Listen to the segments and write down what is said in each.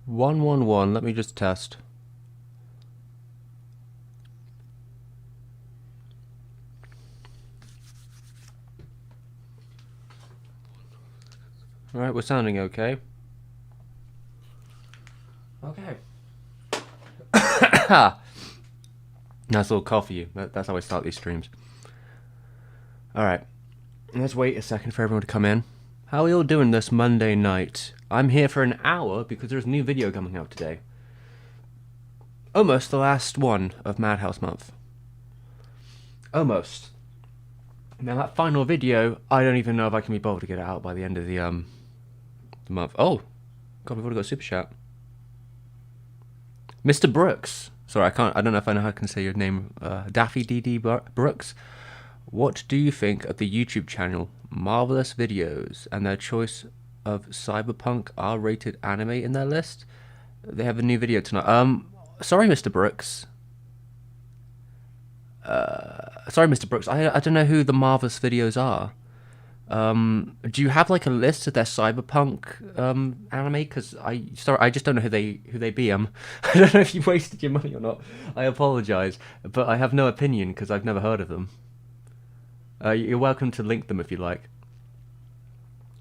111. Let me just test. Alright, we're sounding okay. Okay. Nice little call for you. That's how I start these streams. Alright. Let's wait a second for everyone to come in. How are you all doing this Monday night? I'm here for an hour because there's a new video coming out today. Almost the last one of Madhouse Month. Almost. Now that final video, I don't even know if I can be bothered to get it out by the end of the month. Oh, God, we've already got a super chat. Mr. Brooks. Sorry, I don't know if I know how I can say your name. Daffy DD Brooks. What do you think of the YouTube channel Marvelous Videos and their choice of cyberpunk R-rated anime in their list? They have a new video tonight. Sorry, Mr. Brooks. Sorry, Mr. Brooks. I don't know who the Marvelous Videos are. Do you have like a list of their cyberpunk anime? Because I just don't know who they be. I don't know if you wasted your money or not. I apologize, but I have no opinion because I've never heard of them. You're welcome to link them if you like.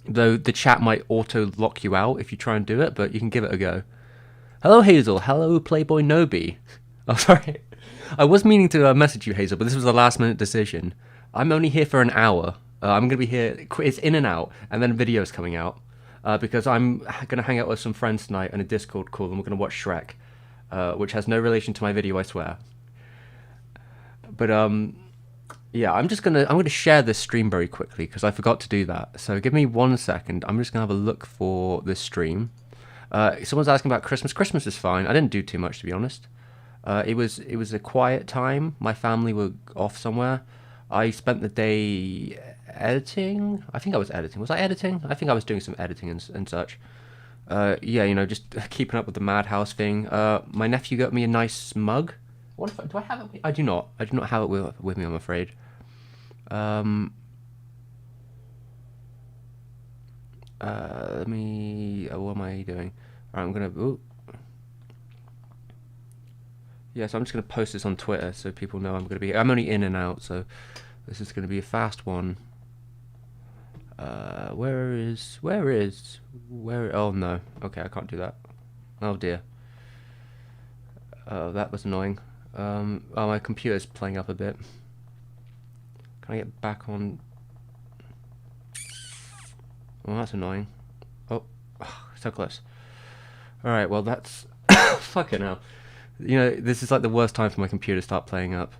Though the chat might auto lock you out if you try and do it, but you can give it a go. Hello, Hazel. Hello, Playboy Nobi. Oh, sorry. I was meaning to message you, Hazel, but this was a last-minute decision. I'm only here for an hour. I'm going to be here. It's in and out, and then videos coming out. Because I'm going to hang out with some friends tonight on a Discord call, and we're going to watch Shrek. Which has no relation to my video, I swear. But, yeah, I'm going to share this stream very quickly, because I forgot to do that. So give me 1 second. I'm just going to have a look for this stream. Someone's asking about Christmas. Christmas is fine. I didn't do too much, to be honest. It was a quiet time. My family were off somewhere. I spent the day editing. I think I was editing. Was I editing? I think I was doing some editing and such. Yeah, you know, just keeping up with the Madhouse thing. My nephew got me a nice mug. Do I have it? I do not. I do not have it with me, I'm afraid. Let me. What am I doing? Alright, I'm gonna. Ooh. Yeah, so I'm just gonna post this on Twitter so people know I'm only in and out, so this is gonna be a fast one. Where? Oh no. Okay, I can't do that. Oh dear. That was annoying. Oh, my computer's playing up a bit. Can I get back on? Oh, that's annoying. Oh, so close. Alright, well that's... Fucking hell. You know, this is like the worst time for my computer to start playing up.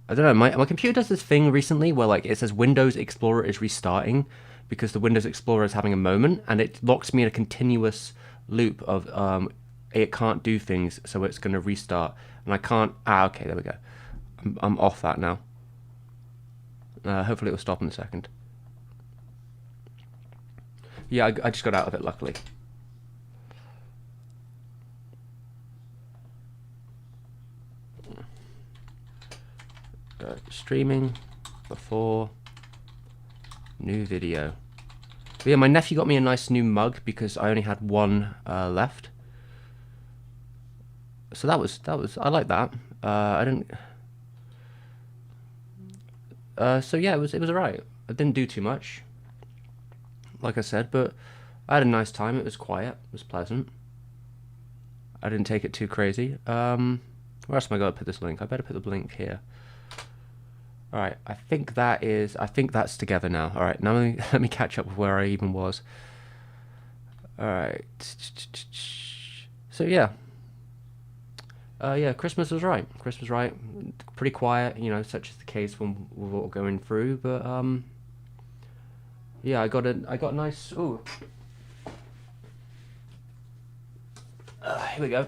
I don't know, my computer does this thing recently where like it says Windows Explorer is restarting because the Windows Explorer is having a moment, and it locks me in a continuous loop of it can't do things, so it's going to restart, and I can't... okay, there we go. I'm off that now. Hopefully it will stop in a second. Yeah, I just got out of it, luckily. Streaming before new video. But yeah, my nephew got me a nice new mug because I only had one left. So that was I like that. I didn't. So yeah, it was alright. I didn't do too much, like I said, but I had a nice time. It was quiet. It was pleasant. I didn't take it too crazy. Where else am I going to put this link? I better put the link here. Alright, I think that's together now. Alright, now let me catch up with where I even was. Alright. So yeah. Yeah, Christmas was right. Christmas was right. Pretty quiet, you know, such is the case when we're all going through, but yeah, I got a nice... Ooh. Here we go.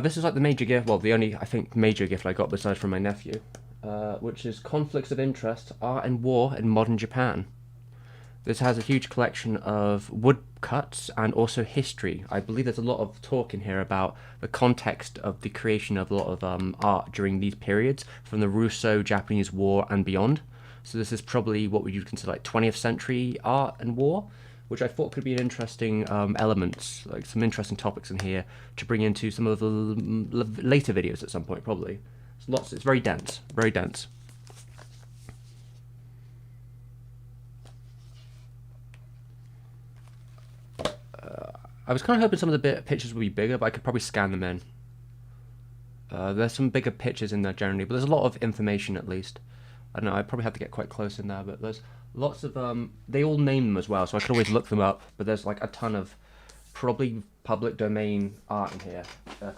This is like the major gift, well, the only, I think, major gift I got besides from my nephew, which is Conflicts of Interest, Art and War in Modern Japan. This has a huge collection of woodcuts and also history. I believe there's a lot of talk in here about the context of the creation of a lot of art during these periods, from the Russo-Japanese War and beyond. So this is probably what would you consider like 20th century art and war, which I thought could be an interesting element, like some interesting topics in here to bring into some of the later videos at some point, probably. It's very dense, very dense. I was kind of hoping some of the pictures would be bigger, but I could probably scan them in. There's some bigger pictures in there generally, but there's a lot of information at least. I don't know, I probably have to get quite close in there, but there's lots of, they all name them as well, so I could always look them up, but there's like a ton of probably public domain art in here.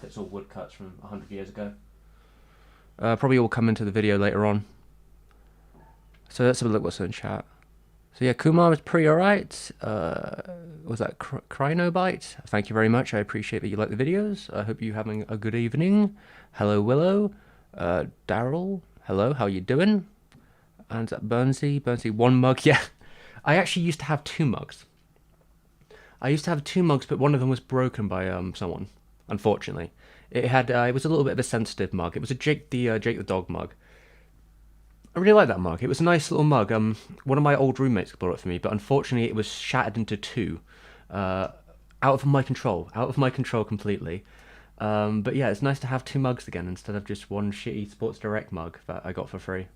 It's all woodcuts from 100 years ago. Probably all come into the video later on. So let's have a look what's in chat. So yeah, Kumar was pretty alright. Was that Crinobite? Thank you very much. I appreciate that you like the videos. I hope you're having a good evening. Hello, Willow. Daryl. Hello, how you doing? And Burnsy, one mug. Yeah, I actually used to have 2 mugs. I used to have 2 mugs, but one of them was broken by someone. Unfortunately, it was a little bit of a sensitive mug. It was a Jake the dog mug. I really like that mug. It was a nice little mug. One of my old roommates bought it for me, but unfortunately it was shattered into 2. Out of my control completely. But yeah, it's nice to have 2 mugs again instead of just one shitty Sports Direct mug that I got for free.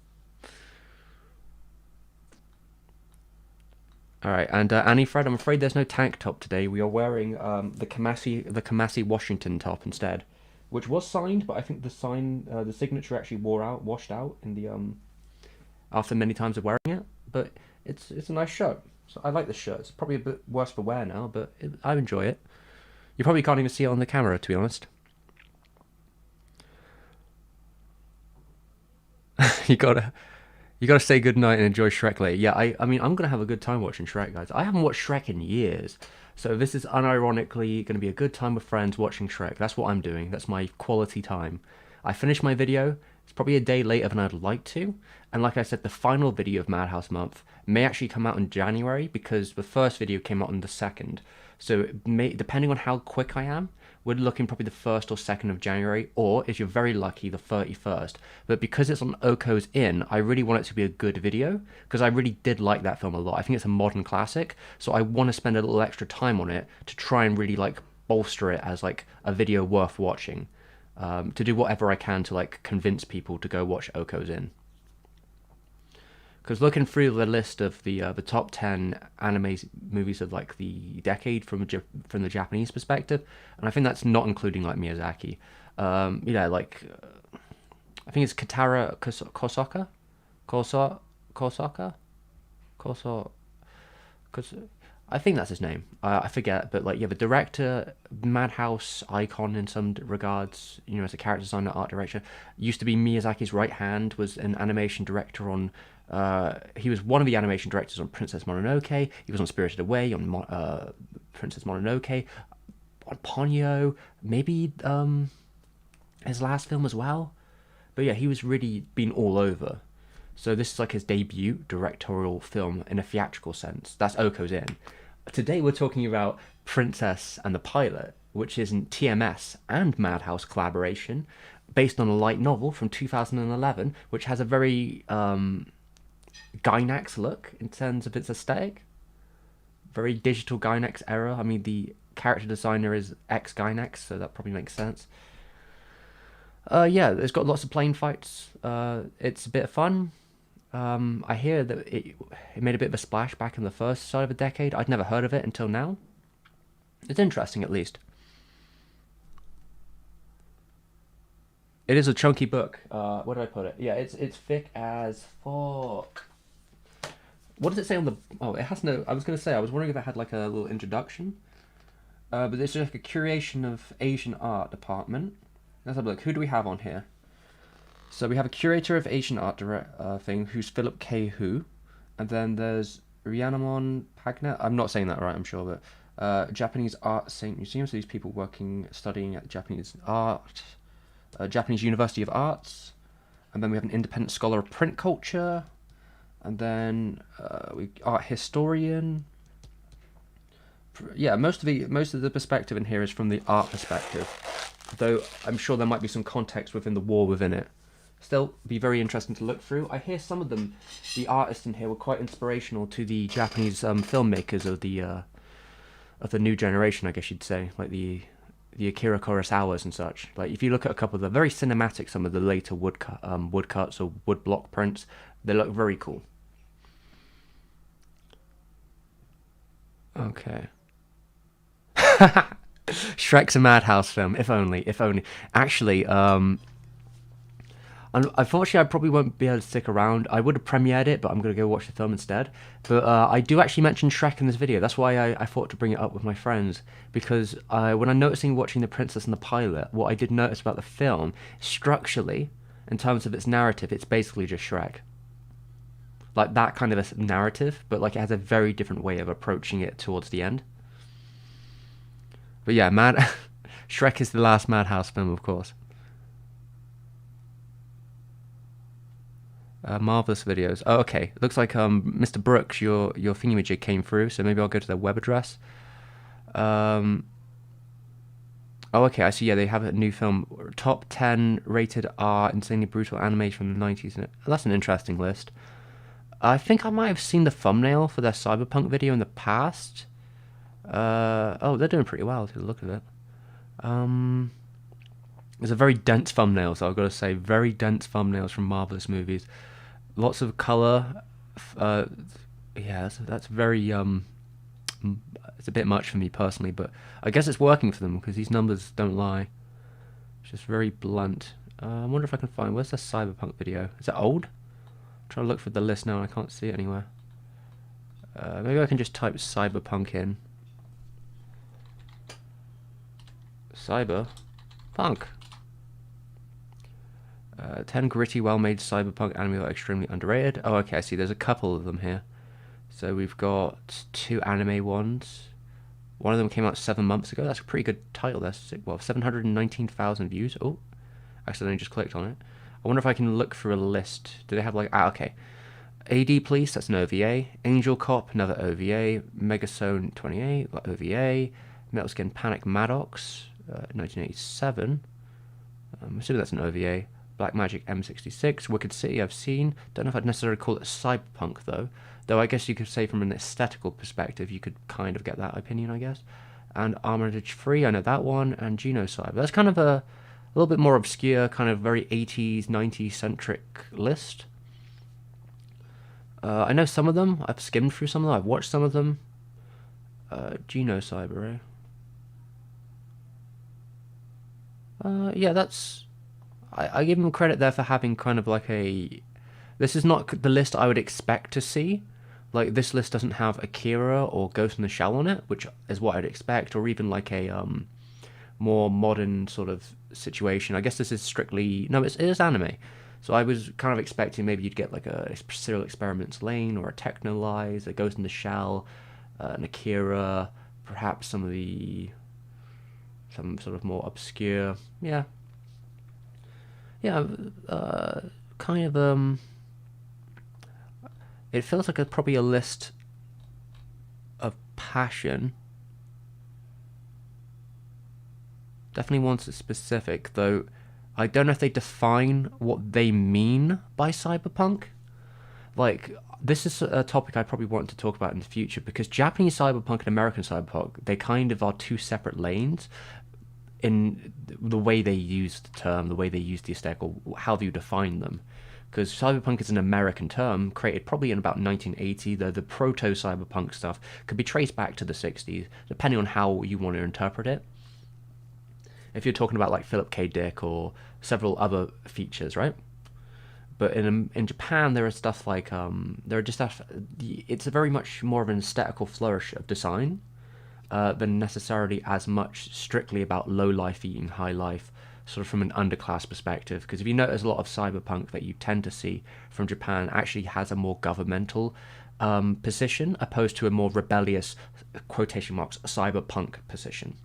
Alright, and Annie Fred, I'm afraid there's no tank top today. We are wearing the Kamasi Washington top instead, which was signed, but I think the signature actually washed out in the after many times of wearing it. But it's a nice shirt. So I like this shirt. It's probably a bit worse for wear now, but I enjoy it. You probably can't even see it on the camera, to be honest. you gotta say goodnight and enjoy Shrek later. Yeah, I mean, I'm gonna have a good time watching Shrek, guys. I haven't watched Shrek in years, so this is unironically gonna be a good time with friends watching Shrek. That's what I'm doing. That's my quality time. I finished my video. It's probably a day later than I'd like to, and like I said, the final video of Madhouse Month may actually come out in January because the first video came out on the 2nd. So it may, depending on how quick I am, we're looking probably the 1st or 2nd of January, or if you're very lucky, the 31st. But because it's on Oko's Inn, I really want it to be a good video because I really did like that film a lot. I think it's a modern classic, so I want to spend a little extra time on it to try and really like bolster it as like a video worth watching. To do whatever I can to like convince people to go watch Oko's Inn. Because looking through the list of the top 10 anime movies of like the decade from the Japanese perspective, and I think that's not including like Miyazaki. Like I think it's Katara Kosaka, I think that's his name. I forget, but like, yeah, the director, Madhouse icon in some regards, you know, as a character designer, art director, used to be Miyazaki's right hand, was an animation director on, he was one of the animation directors on Princess Mononoke, he was on Spirited Away, on Princess Mononoke, on Ponyo, maybe his last film as well. But yeah, he was really been all over. So this is like his debut directorial film in a theatrical sense. That's Oko's Inn. Today we're talking about Princess and the Pilot, which is an TMS and Madhouse collaboration based on a light novel from 2011, which has a very Gainax look in terms of its aesthetic. Very digital Gainax era. I mean, the character designer is ex-Gainax, so that probably makes sense. Yeah, it's got lots of plane fights. It's a bit of fun. I hear that it made a bit of a splash back in the first side of the decade. I'd never heard of it until now. It's interesting, at least. It is a chunky book. Where did I put it? Yeah, it's thick as fuck. What does it say on the... Oh, it has no... I was going to say, I was wondering if it had like a little introduction. But it's like a curation of Asian art department. Let's have a look. Who do we have on here? So we have a curator of Asian art thing, who's Philip K. Hu. And then there's Rhiannon Pagnet. I'm not saying that right, I'm sure, but Japanese Art St. Museum. So these people studying at Japanese art, Japanese University of Arts. And then we have an independent scholar of print culture. And then art historian. Yeah, most of the perspective in here is from the art perspective, though I'm sure there might be some context within the war within it. Still, be very interesting to look through. I hear some of them, the artists in here, were quite inspirational to the Japanese filmmakers of the new generation, I guess you'd say, like the Akira Kurosawas and such. Like if you look at a couple of the very cinematic, some of the later woodcuts or wood block prints, they look very cool. Okay. Shrek's a Madhouse film, if only, if only. Actually, unfortunately, I probably won't be able to stick around. I would have premiered it, but I'm going to go watch the film instead. But I do actually mention Shrek in this video. That's why I thought to bring it up with my friends. Because when I'm noticing watching The Princess and the Pilot, what I did notice about the film, structurally, in terms of its narrative, it's basically just Shrek. Like that kind of a narrative, but like it has a very different way of approaching it towards the end. But yeah, Shrek is the last Madhouse film, of course. Marvelous videos. Oh, okay. It looks like Mr. Brooks, your thingamajig came through, so maybe I'll go to their web address. Oh, okay. I see. Yeah, they have a new film, top 10 rated R insanely brutal anime from the 90s. That's an interesting list. I think I might have seen the thumbnail for their Cyberpunk video in the past. Oh, they're doing pretty well to the look of it. It's a very dense thumbnail, so I've got to say, very dense thumbnails from marvelous movies. Lots of color. Yeah, that's very it's a bit much for me personally, but I guess it's working for them because these numbers don't lie. It's just very blunt. I wonder if I can find, where's the Cyberpunk video? Is it old? I'm trying to look for the list now and I can't see it anywhere. Maybe I can just type Cyberpunk in. Cyberpunk. 10 gritty, well-made cyberpunk anime that are extremely underrated. Oh, okay, I see. There's a couple of them here. So we've got 2 anime ones. One of them came out 7 months ago. That's a pretty good title. That's well, 719,000 views. Oh, accidentally just clicked on it. I wonder if I can look through a list. Do they have like... Ah, okay. AD Police, that's an OVA. Angel Cop, another OVA. Megazone 28, OVA. Metal Skin Panic Maddox, 1987. I'm assuming that's an OVA. Black Magic M66, Wicked City I've seen. Don't know if I'd necessarily call it cyberpunk though. Though I guess you could say from an aesthetical perspective, you could kind of get that opinion, I guess. And Armitage Free, I know that one. And Genocyber. That's kind of a little bit more obscure, kind of very 80s, 90s centric list. I know some of them. I've skimmed through some of them. I've watched some of them. Genocyber, yeah, that's... I give him credit there for having kind of like a... This is not the list I would expect to see. Like, this list doesn't have Akira or Ghost in the Shell on it, which is what I'd expect, or even like a more modern sort of situation. I guess this is strictly... No, it is anime. So I was kind of expecting maybe you'd get like a Serial Experiments Lane or a Technolize, a Ghost in the Shell, an Akira, perhaps some sort of more obscure... Yeah. Yeah, kind of, it feels like probably a list of passion. Definitely wants it specific, though I don't know if they define what they mean by cyberpunk. Like, this is a topic I probably want to talk about in the future, because Japanese cyberpunk and American cyberpunk, they kind of are 2 separate lanes in the way they use the term, the way they use the aesthetic, or how you define them. Because cyberpunk is an American term created probably in about 1980, though the proto-cyberpunk stuff could be traced back to the 60s, depending on how you want to interpret it. If you're talking about like Philip K. Dick or several other features, right? But in Japan, there is stuff like it's a very much more of an aesthetical flourish of design. Than necessarily as much strictly about low life eating high life, sort of from an underclass perspective. Because if you notice, a lot of cyberpunk that you tend to see from Japan actually has a more governmental position, opposed to a more rebellious, quotation marks, cyberpunk position.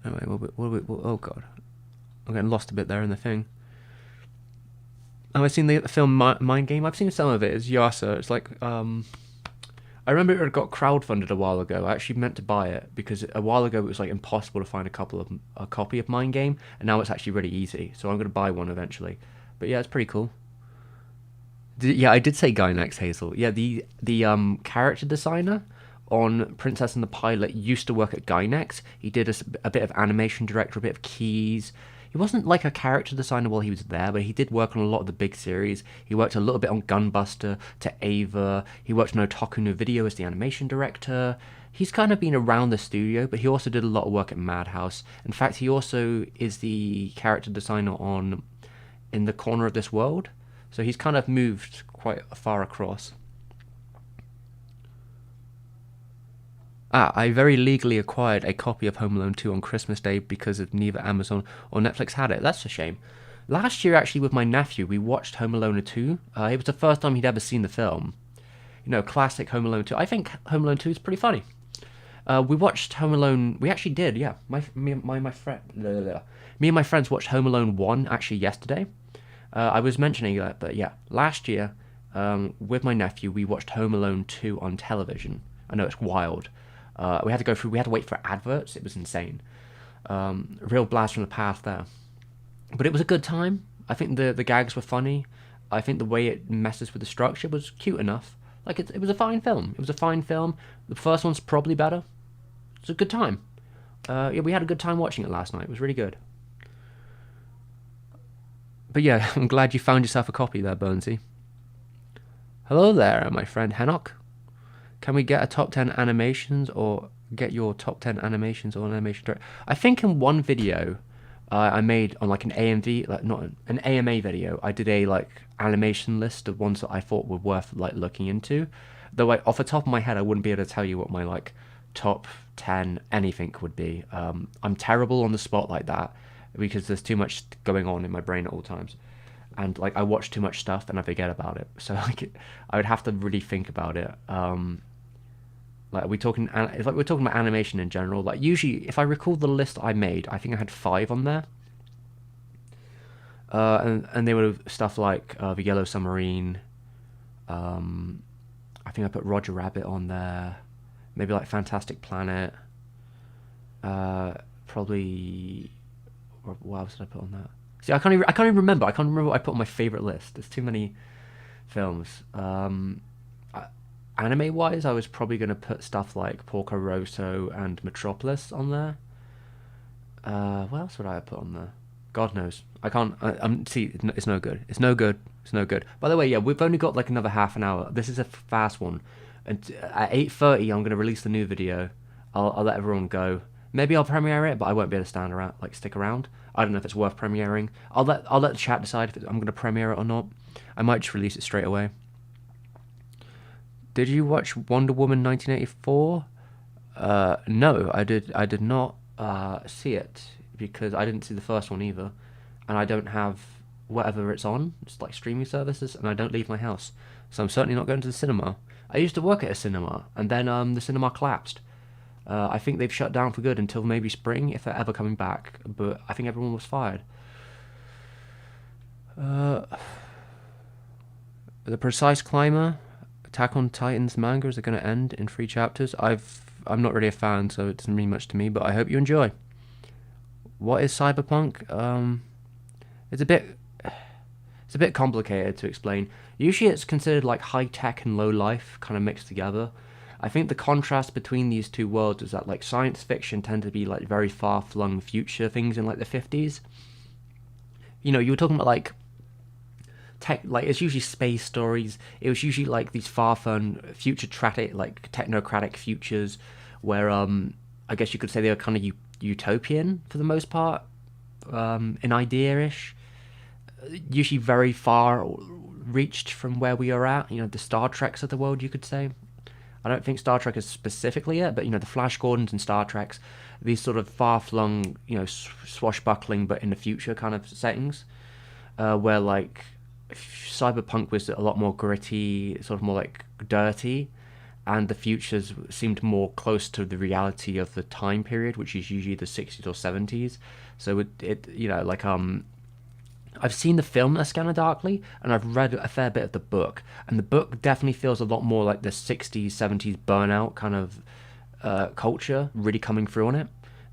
Anyway, oh god, I'm getting lost a bit there in the thing. Oh, I've seen the film Mind Game. I've seen some of it. It's Yasa. It's like I remember it got crowdfunded a while ago. I actually meant to buy it because a while ago it was like impossible to find a copy of Mind Game, and now it's actually really easy. So I'm gonna buy one eventually. But yeah, it's pretty cool. Yeah, I did say Guy Next Hazel. Yeah, the character designer on Princess and the Pilot used to work at Gynex. He did a bit of animation director, a bit of keys. He wasn't like a character designer while he was there, but he did work on a lot of the big series. He worked a little bit on Gunbuster to Ava. He worked on Otaku no Video as the animation director. He's kind of been around the studio, but he also did a lot of work at Madhouse. In fact, he also is the character designer on In the Corner of This World. So he's kind of moved quite far across. I very legally acquired a copy of Home Alone 2 on Christmas Day because of neither Amazon or Netflix had it. That's a shame. Last year, actually, with my nephew, we watched Home Alone 2. It was the first time he'd ever seen the film. You know, classic Home Alone 2. I think Home Alone 2 is pretty funny. We watched Home Alone. We actually did, yeah. My friend, me and my friends watched Home Alone 1 actually yesterday. I was mentioning that, but yeah, last year, with my nephew, we watched Home Alone 2 on television. I know it's wild. We had to wait for adverts. It was insane. Real blast from the past there. But it was a good time. I think the gags were funny. I think the way it messes with the structure was cute enough. Like it was a fine film. It was a fine film. The first one's probably better. It's a good time. Yeah, we had a good time watching it last night. It was really good. But yeah, I'm glad you found yourself a copy there, Burnsy. Hello there, my friend Henok. Can we get a top 10 animations or get your top 10 animations or an animation director? I think in one video I made on like an AMV, like not an AMA video, I did a like animation list of ones that I thought were worth like looking into. Though off the top of my head, I wouldn't be able to tell you what my like top 10 anything would be. I'm terrible on the spot like that because there's too much going on in my brain at all times. And like I watch too much stuff and I forget about it. So like I would have to really think about it. Like it's like we're talking about animation in general. Like usually, if I recall the list I made, I think I had 5 on there. And they were stuff like the Yellow Submarine. I think I put Roger Rabbit on there. Maybe like Fantastic Planet. Probably. What else did I put on that? See, I can't even remember. I can't remember what I put on my favorite list. There's too many films. Anime wise, I was probably going to put stuff like Porco Rosso and Metropolis on there. What else would I have put on there? God knows. I can't. See, it's no good. It's no good. It's no good. By the way, yeah, we've only got like another half an hour. This is a fast one. And at 8:30, I'm going to release the new video. I'll let everyone go. Maybe I'll premiere it, but I won't be able to stand around, like stick around. I don't know if it's worth premiering. I'll let the chat decide if I'm going to premiere it or not. I might just release it straight away. Did you watch Wonder Woman 1984? No, I did not see it because I didn't see the first one either, and I don't have whatever it's on. It's like streaming services, and I don't leave my house, so I'm certainly not going to the cinema. I used to work at a cinema, and then the cinema collapsed. I think they've shut down for good until maybe spring, if they're ever coming back. But I think everyone was fired. The Precise Climber, Attack on Titan's mangas are going to end in 3 chapters. I'm not really a fan, so it doesn't mean much to me. But I hope you enjoy. What is cyberpunk? It's a bit complicated to explain. Usually, it's considered like high tech and low life, kind of mixed together. I think the contrast between these two worlds is that like science fiction tend to be like very far flung future things in like the 50s. You know, you were talking about like tech, like it's usually space stories. It was usually like these far flung future-tratic, like technocratic futures where I guess you could say they were kind of utopian for the most part, an idea-ish. Usually very far reached from where we are at. You know, the Star Treks of the world, you could say. I don't think Star Trek is specifically it, but you know, the Flash Gordons and Star Treks, these sort of far-flung, you know, swashbuckling but in the future kind of settings, where like cyberpunk was a lot more gritty, sort of more like dirty, and the futures seemed more close to the reality of the time period, which is usually the 60s or 70s. So it you know, like I've seen the film A Scanner Darkly, and I've read a fair bit of the book, and the book definitely feels a lot more like the 60s, 70s burnout kind of culture really coming through on it.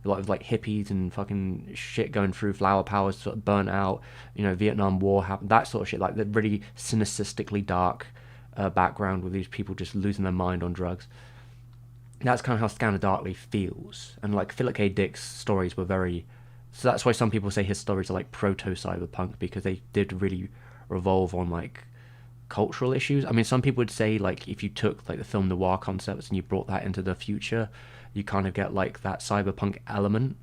A lot of like hippies and fucking shit going through, flower powers sort of burnt out, Vietnam War happened, that sort of shit, like the really cynicistically dark background with these people just losing their mind on drugs. That's kind of how Scanner Darkly feels. And like Philip K. Dick's stories were very... So that's why some people say his stories are like proto-cyberpunk, because they did really revolve on like cultural issues. I mean, some people would say like if you took like the film noir concepts and you brought that into the future, you kind of get like that cyberpunk element.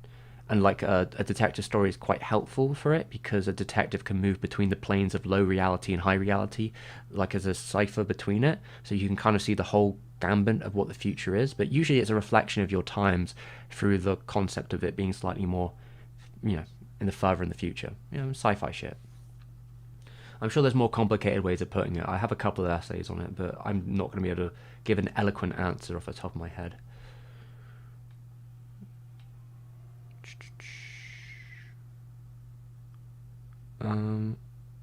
And like a detective story is quite helpful for it, because a detective can move between the planes of low reality and high reality, like as a cipher between it. So you can kind of see the whole gambit of what the future is, but usually it's a reflection of your times through the concept of it being slightly more, in the further in the future. Sci-fi shit. I'm sure there's more complicated ways of putting it. I have a couple of essays on it, but I'm not going to be able to give an eloquent answer off the top of my head.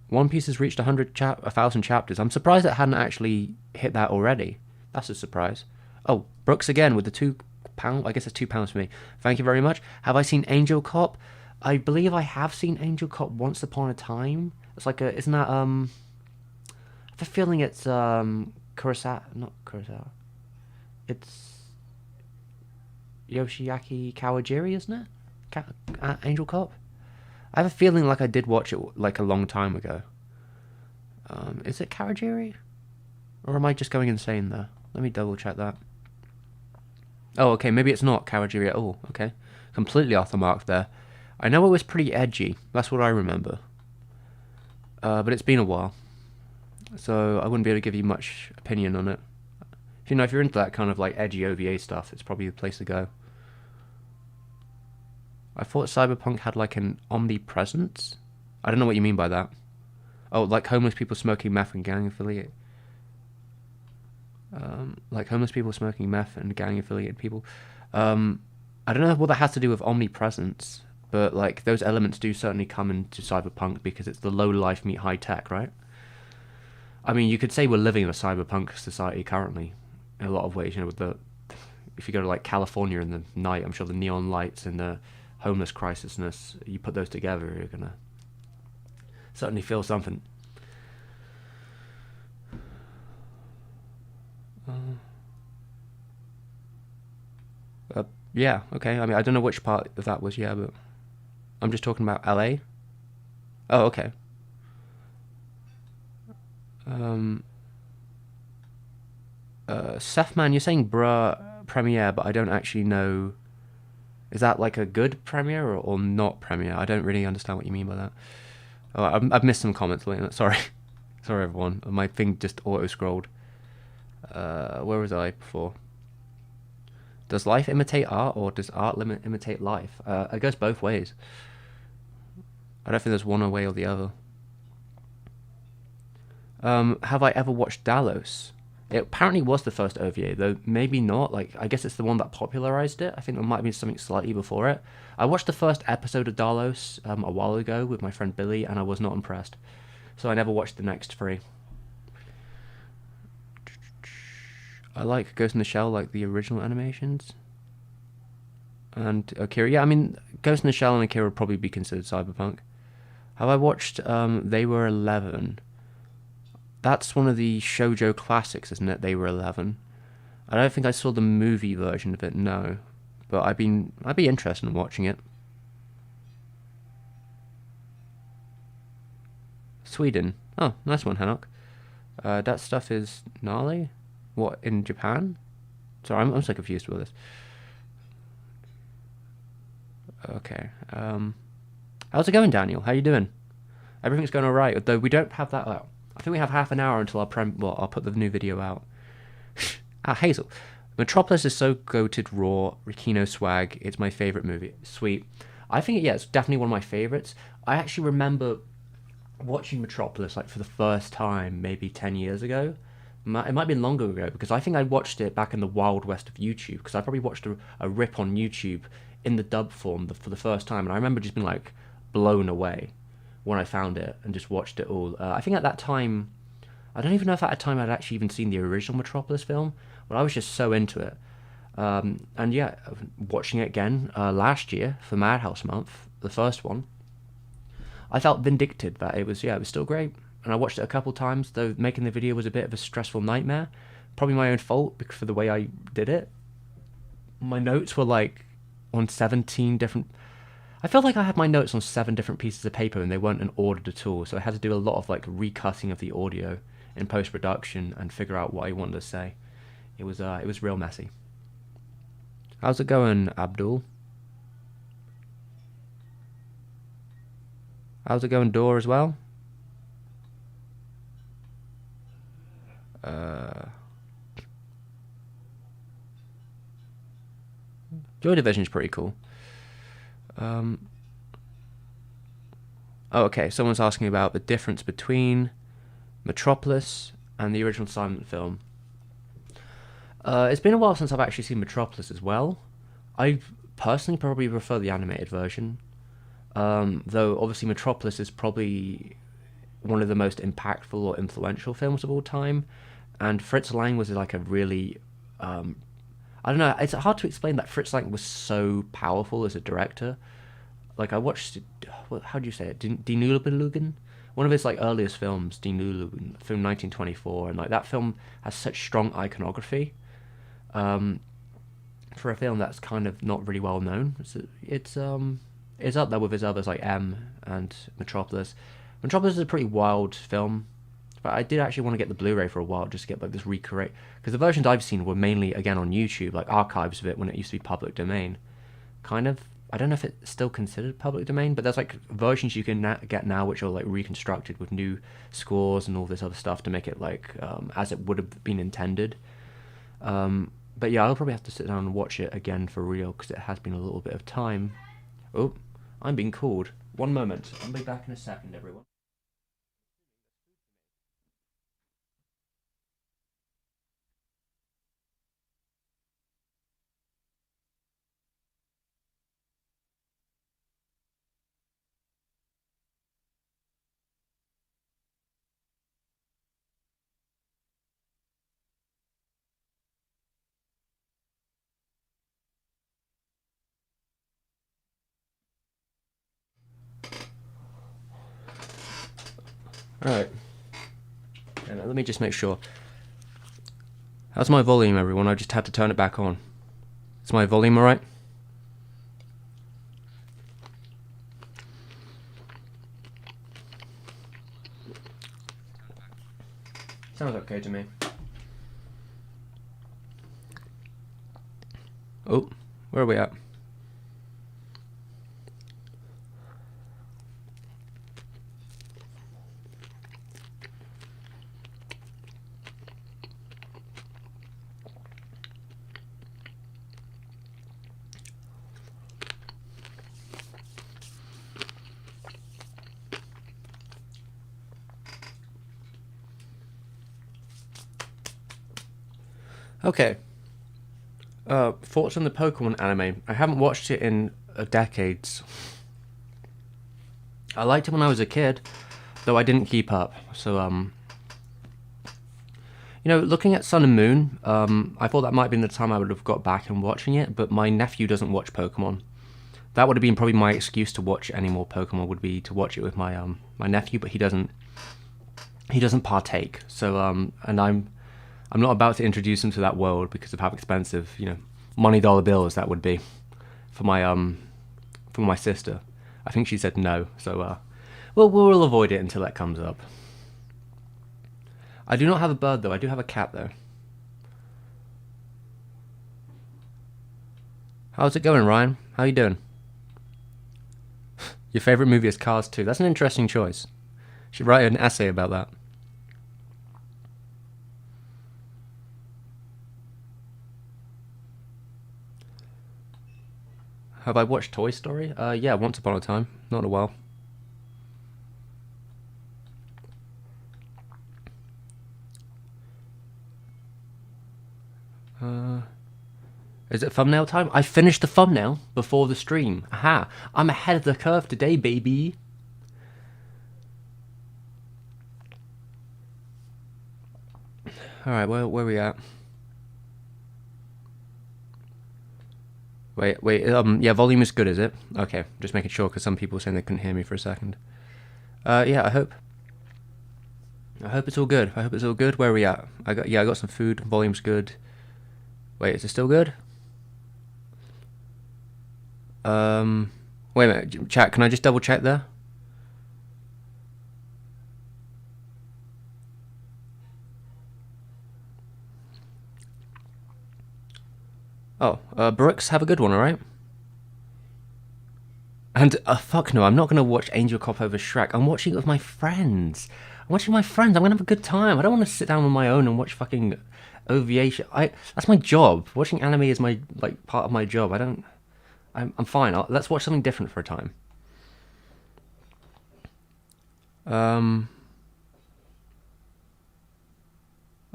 One Piece has reached 1,000 chapters. I'm surprised it hadn't actually hit that already. That's a surprise. Oh, Brooks again with the £2. I guess it's £2 for me. Thank you very much. Have I seen Angel Cop? I believe I have seen Angel Cop once upon a time. It's like isn't that I have a feeling it's Kurosawa, not Kurosawa. It's Yoshiaki Kawajiri, isn't it? Angel Cop. I have a feeling like I did watch it like a long time ago. Is it Kawajiri? Or am I just going insane there? Let me double check that. Oh, okay, maybe it's not Kawajiri at all. Okay, completely off the mark there. I know it was pretty edgy. That's what I remember. But it's been a while, so I wouldn't be able to give you much opinion on it. If you're into that kind of like edgy OVA stuff, it's probably the place to go. I thought Cyberpunk had like an omnipresence. I don't know what you mean by that. Oh, like homeless people smoking meth and gang affiliate. Like homeless people smoking meth and gang affiliated people. I don't know what that has to do with omnipresence, but like those elements do certainly come into Cyberpunk because it's the low life meet high tech, right? I mean, you could say we're living in a cyberpunk society currently, in a lot of ways. With if you go to like California in the night, I'm sure the neon lights and the homeless crisisness, you put those together, you're gonna certainly feel something. Yeah, okay. I mean, I don't know which part of that was, yeah, but I'm just talking about LA. Oh, okay. Seth, man, you're saying bruh premiere, but I don't actually know. Is that like a good premiere or not premiere? I don't really understand what you mean by that. Oh, I've missed some comments. Sorry. Sorry, everyone. My thing just auto-scrolled. Where was I before? Does life imitate art, or does art imitate life? It goes both ways. I don't think there's one way or the other. Have I ever watched Dallas? It apparently was the first OVA, though maybe not. Like, I guess it's the one that popularized it. I think there might have been something slightly before it. I watched the first episode of Dallas a while ago with my friend Billy, and I was not impressed. So I never watched the next three. I like Ghost in the Shell, like the original animations. And Akira, yeah, I mean, Ghost in the Shell and Akira would probably be considered cyberpunk. Have I watched They Were 11? That's one of the shoujo classics, isn't it? They Were 11. I don't think I saw the movie version of it, no. But I'd be interested in watching it. Sweden. Oh, nice one, Hanok. That stuff is gnarly? What, in Japan? Sorry, I'm so confused with this. Okay. How's it going, Daniel? How you doing? Everything's going alright, though we don't have that out. I think we have half an hour until I'll put the new video out. Hazel. Metropolis is so goated raw, Rikino swag. It's my favourite movie. Sweet. I think, yeah, it's definitely one of my favourites. I actually remember watching Metropolis like for the first time maybe 10 years ago. It might have been longer ago, because I think I watched it back in the wild west of YouTube, because I probably watched a rip on YouTube in the dub form for the first time, and I remember just being like blown away. when I found it and just watched it all. I think at that time, I don't even know if at that time I'd actually even seen the original Metropolis film, but I was just so into it. And yeah, watching it again last year for Madhouse Month, the first one, I felt vindicted that it was still great. And I watched it a couple times, though making the video was a bit of a stressful nightmare. Probably my own fault for the way I did it. My notes were like on 17 different. I felt like I had my notes on 7 different pieces of paper and they weren't in order at all. So I had to do a lot of like recutting of the audio in post production and figure out what I wanted to say. It was real messy. How's it going, Abdul? How's it going, Door, as well? Joy Division's pretty cool. Oh, okay. Someone's asking about the difference between Metropolis and the original silent film. It's been a while since I've actually seen Metropolis as well. I personally probably prefer the animated version. Though obviously Metropolis is probably one of the most impactful or influential films of all time, and Fritz Lang was like a really, I don't know, it's hard to explain that Fritz Lang was so powerful as a director. Like I watched, how do you say it, Die Nibelungen? One of his like earliest films, Die Nibelungen, film 1924, and like that film has such strong iconography. Um, for a film that's kind of not really well known, it's up there with his others like M and Metropolis. Metropolis is a pretty wild film, but I did actually want to get the Blu-ray for a while just to get like this recreate, because the versions I've seen were mainly again on YouTube, like archives of it when it used to be public domain. Kind of, I don't know if it's still considered public domain, but there's like versions you can get now which are like reconstructed with new scores and all this other stuff to make it like as it would have been intended. But yeah, I'll probably have to sit down and watch it again for real because it has been a little bit of time. Oh, I'm being called. One moment. I'll be back in a second, everyone. Alright. Let me just make sure. How's my volume, everyone? I just had to turn it back on. Is my volume alright? Sounds okay to me. Oh, where are we at? Okay. Thoughts on the Pokemon anime? I haven't watched it in decades. I liked it when I was a kid, though I didn't keep up. So, looking at Sun and Moon, I thought that might have been the time I would have got back and watching it, but my nephew doesn't watch Pokemon. That would have been probably my excuse to watch any more Pokemon, would be to watch it with my nephew, but he doesn't partake. So, and I'm not about to introduce him to that world because of how expensive, money dollar bills that would be for my sister. I think she said no, so we'll avoid it until that comes up. I do not have a bird though. I do have a cat though. How's it going, Ryan? How you doing? Your favorite movie is Cars 2. That's an interesting choice. You should write an essay about that. Have I watched Toy Story? Yeah, once upon a time. Not in a while. Is it thumbnail time? I finished the thumbnail before the stream. Aha! I'm ahead of the curve today, baby. Alright, where are we at? Wait, yeah, volume is good, is it? Okay, just making sure, because some people were saying they couldn't hear me for a second. Yeah, I hope it's all good. I hope it's all good. Where are we at? I got some food. Volume's good. Wait, is it still good? Wait a minute, chat. Can I just double check there? Oh, Brooks, have a good one, alright? And, fuck no, I'm not gonna watch Angel Cop over Shrek. I'm watching it with my friends. I'm watching with my friends. I'm gonna have a good time. I don't want to sit down on my own and watch fucking OVA shit. That's my job. Watching anime is my, like, part of my job. I'm fine. Let's watch something different for a time.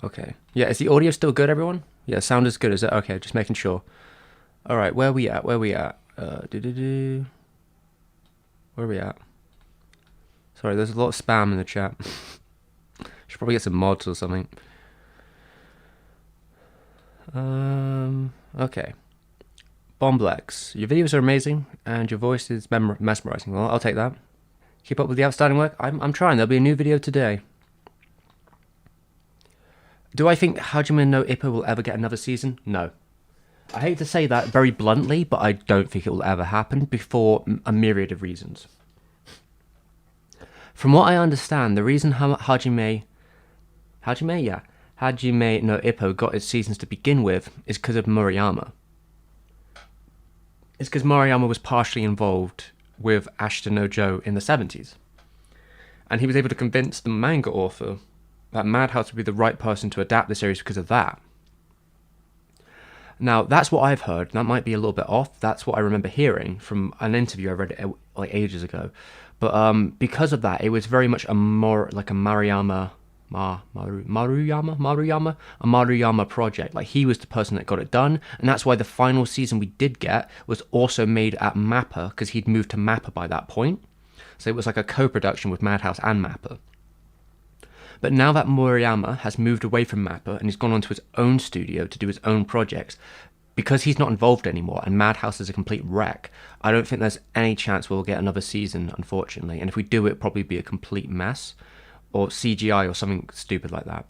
Okay. Yeah, is the audio still good, everyone? Yeah, sound is good, is it? Okay, just making sure. Alright, where are we at? Where are we at? Where are we at? Sorry, there's a lot of spam in the chat. Should probably get some mods or something. Okay. Bomblex, your videos are amazing, and your voice is mesmerizing. Well, I'll take that. Keep up with the outstanding work. I'm trying. There'll be a new video today. Do I think Hajime no Ippo will ever get another season? No. I hate to say that very bluntly, but I don't think it will ever happen for a myriad of reasons. From what I understand, the reason Hajime no Ippo got its seasons to begin with is because of Murayama. It's because Murayama was partially involved with Ashita no Joe in the 70s. And he was able to convince the manga author that Madhouse would be the right person to adapt the series because of that. Now, that's what I've heard. That might be a little bit off. That's what I remember hearing from an interview I read like ages ago. But because of that, it was very much a more like a Maruyama project. Like, he was the person that got it done, and that's why the final season we did get was also made at Mappa, because he'd moved to Mappa by that point. So it was like a co-production with Madhouse and Mappa. But now that Murayama has moved away from Mappa and he's gone on to his own studio to do his own projects, because he's not involved anymore and Madhouse is a complete wreck, I don't think there's any chance we'll get another season, unfortunately. And if we do, it'll probably be a complete mess, or CGI or something stupid like that.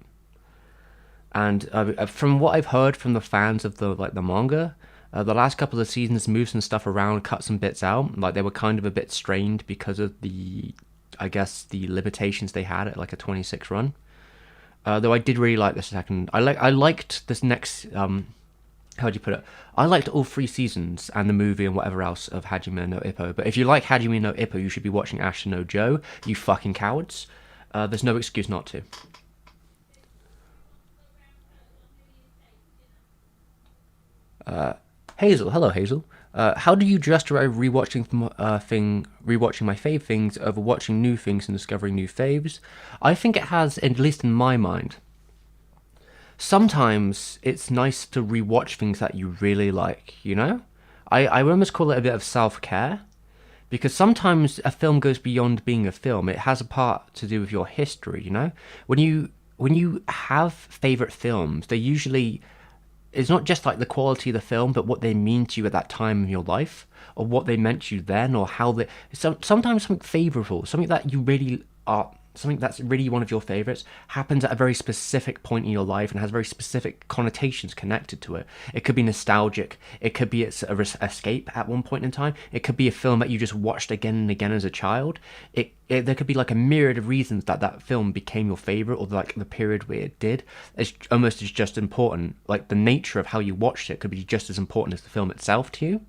And from what I've heard from the fans of the manga, the last couple of seasons moved some stuff around, cut some bits out. Like, they were kind of a bit strained because of the limitations they had at like a 26 run. Though I did really like the second. I liked this next. How do you put it? I liked all 3 seasons and the movie and whatever else of Hajime no Ippo. But if you like Hajime no Ippo, you should be watching Ashita no Joe. You fucking cowards. There's no excuse not to. Hazel, hello Hazel. How do you justify rewatching my fave things over watching new things and discovering new faves? I think it has, at least in my mind. Sometimes it's nice to rewatch things that you really like, you know? I almost call it a bit of self-care, because sometimes a film goes beyond being a film. It has a part to do with your history, you know? When you have favorite films, they usually, it's not just like the quality of the film, but what they mean to you at that time in your life, or what they meant to you then, or how they. Sometimes something favorable, something that you really are, something that's really one of your favorites, happens at a very specific point in your life and has very specific connotations connected to it. It could be nostalgic. It could be it's a escape at one point in time. It could be a film that you just watched again and again as a child. There could be like a myriad of reasons that film became your favorite, or like the period where it did. It's almost as just important. Like, the nature of how you watched it could be just as important as the film itself to you.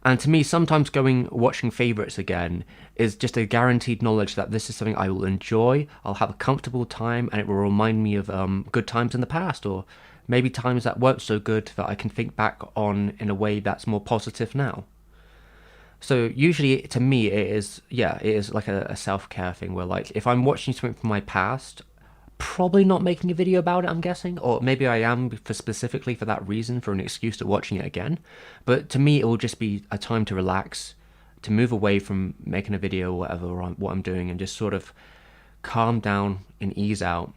And to me, sometimes watching favourites again is just a guaranteed knowledge that this is something I will enjoy, I'll have a comfortable time, and it will remind me of good times in the past, or maybe times that weren't so good that I can think back on in a way that's more positive now. So usually, to me, it is like a self-care thing where, like, if I'm watching something from my past, probably not making a video about it, I'm guessing, or maybe I am specifically for that reason, for an excuse to watching it again. But to me, it will just be a time to relax, to move away from making a video or whatever, or what I'm doing, and just sort of calm down and ease out.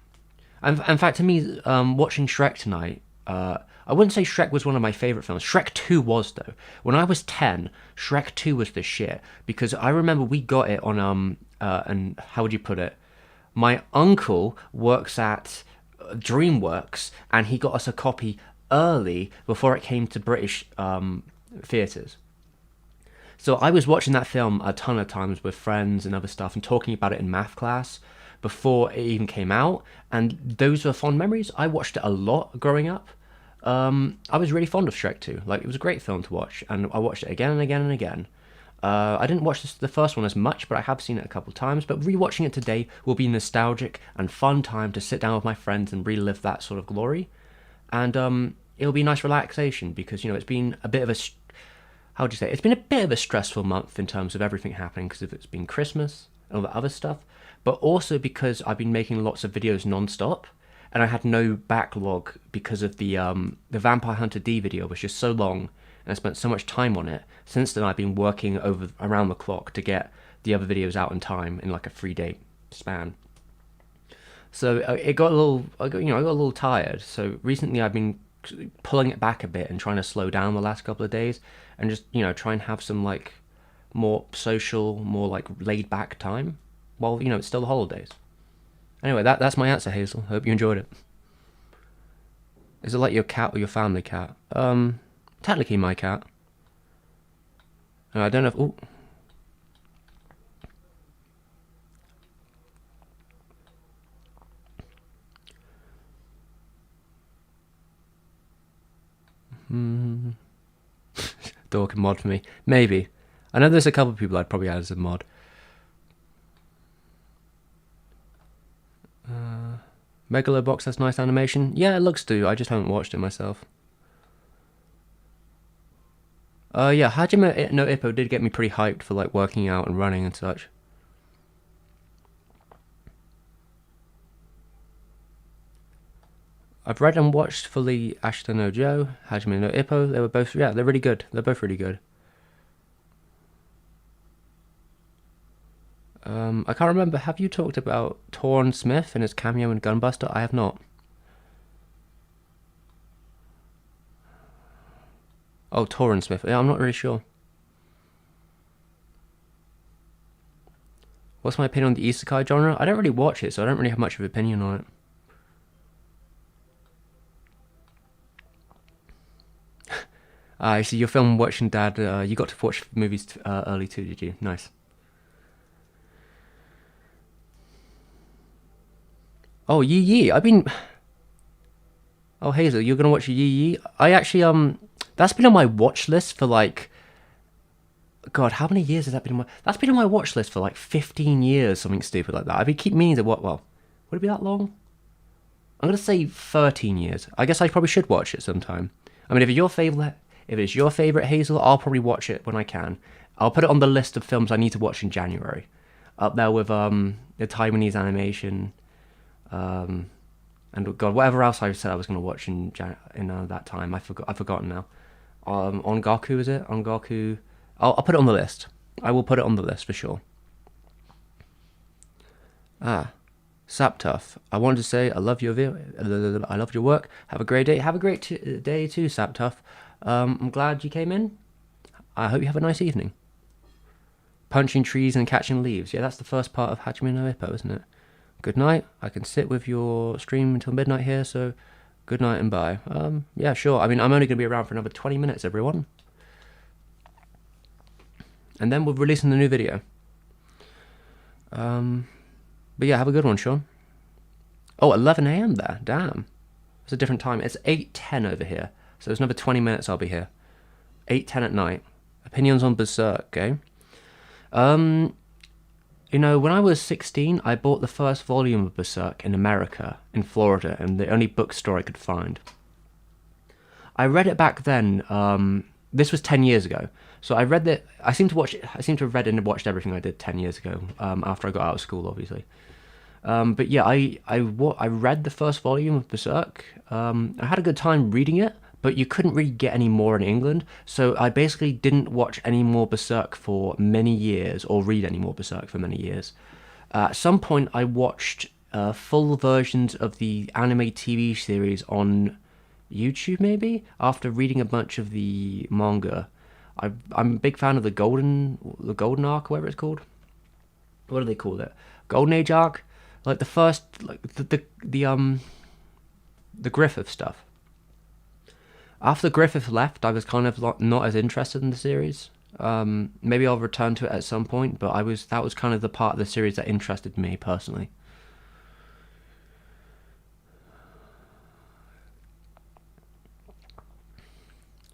And in fact, to me, watching Shrek tonight, I wouldn't say Shrek was one of my favorite films. Shrek 2 was, though. When I was 10, Shrek 2 was the shit because I remember we got it on and how would you put it? My uncle works at DreamWorks, and he got us a copy early before it came to British theaters. So I was watching that film a ton of times with friends and other stuff and talking about it in math class before it even came out. And those were fond memories. I watched it a lot growing up. I was really fond of Shrek 2. Like, it was a great film to watch, and I watched it again and again and again. I didn't watch the first one as much, but I have seen it a couple of times. But rewatching it today will be nostalgic and fun time to sit down with my friends and relive that sort of glory. And it'll be nice relaxation because, you know, it's been a bit of a how would you say? It's been a bit of a stressful month in terms of everything happening because it's been Christmas and all that other stuff, but also because I've been making lots of videos non-stop, and I had no backlog because of the Vampire Hunter D video was just so long, and I spent so much time on it. Since then, I've been working over around the clock to get the other videos out in time in like a 3-day span. So it got a little, I got a little tired. So recently, I've been pulling it back a bit and trying to slow down the last couple of days and just, you know, try and have some like more social, more like laid back time while, you know, it's still the holidays. Anyway, that's my answer, Hazel. Hope you enjoyed it. Is it like your cat or your family cat? Technically my cat. I don't know if... Oh. Dog can mod for me. Maybe. I know there's a couple of people I'd probably add as a mod. Megalobox has nice animation. Yeah, it looks to. I just haven't watched it myself. Yeah, Hajime no Ippo did get me pretty hyped for like working out and running and such. I've read and watched fully Ashita no Joe, Hajime no Ippo. They were both, yeah, they're really good. They're both really good. I can't remember. Have you talked about Torn Smith and his cameo in Gunbuster? I have not. Oh, Torrance Smith. Yeah, I'm not really sure. What's my opinion on the isekai genre? I don't really watch it, so I don't really have much of an opinion on it. I see your film watching, Dad. You got to watch movies early too, did you? Nice. Oh, Yi Yi. I've been. Oh, Hazel, you're gonna watch Yi Yi? I actually that's been on my watch list for like. God, how many years has that been on my? That's been on my watch list for like 15 years, something stupid like that. I keep meaning to what? Well, would it be that long? I'm gonna say 13 years. I guess I probably should watch it sometime. I mean, if it's your favorite, Hazel, I'll probably watch it when I can. I'll put it on the list of films I need to watch in January, up there with the Taiwanese animation, and God, whatever else I said I was gonna watch in that time. I've forgotten now. On Goku, is it? On Goku. I'll put it on the list. I will put it on the list for sure. Saptough. I wanted to say I love your I loved your work. Have a great day. Have a great day too, Saptough. I'm glad you came in. I hope you have a nice evening. Punching trees and catching leaves. Yeah, that's the first part of Hajime no Ippo, isn't it? Good night. I can sit with your stream until midnight here, so good night and bye. Yeah, sure. I mean, I'm only going to be around for another 20 minutes, everyone. And then we're releasing the new video. But yeah, have a good one, Sean. Oh, 11 a.m. there. Damn. It's a different time. It's 8:10 over here. So there's another 20 minutes I'll be here. 8:10 at night. Opinions on Berserk, okay? You know, when I was 16, I bought the first volume of Berserk in America, in Florida, in the only bookstore I could find. I read it back then. This was 10 years ago. So I read that. I seem to have read and watched everything I did 10 years ago. After I got out of school, obviously. But yeah, I read the first volume of Berserk. I had a good time reading it, but you couldn't really get any more in England. So I basically didn't watch any more Berserk for many years, or read any more Berserk for many years. At some point, I watched full versions of the anime TV series on YouTube, maybe, after reading a bunch of the manga. I'm a big fan of the Golden Arc, whatever it's called. What do they call it? Golden Age arc, like the first, like the Griffith stuff. After Griffith left, I was kind of not as interested in the series. Maybe I'll return to it at some point, but that was kind of the part of the series that interested me personally.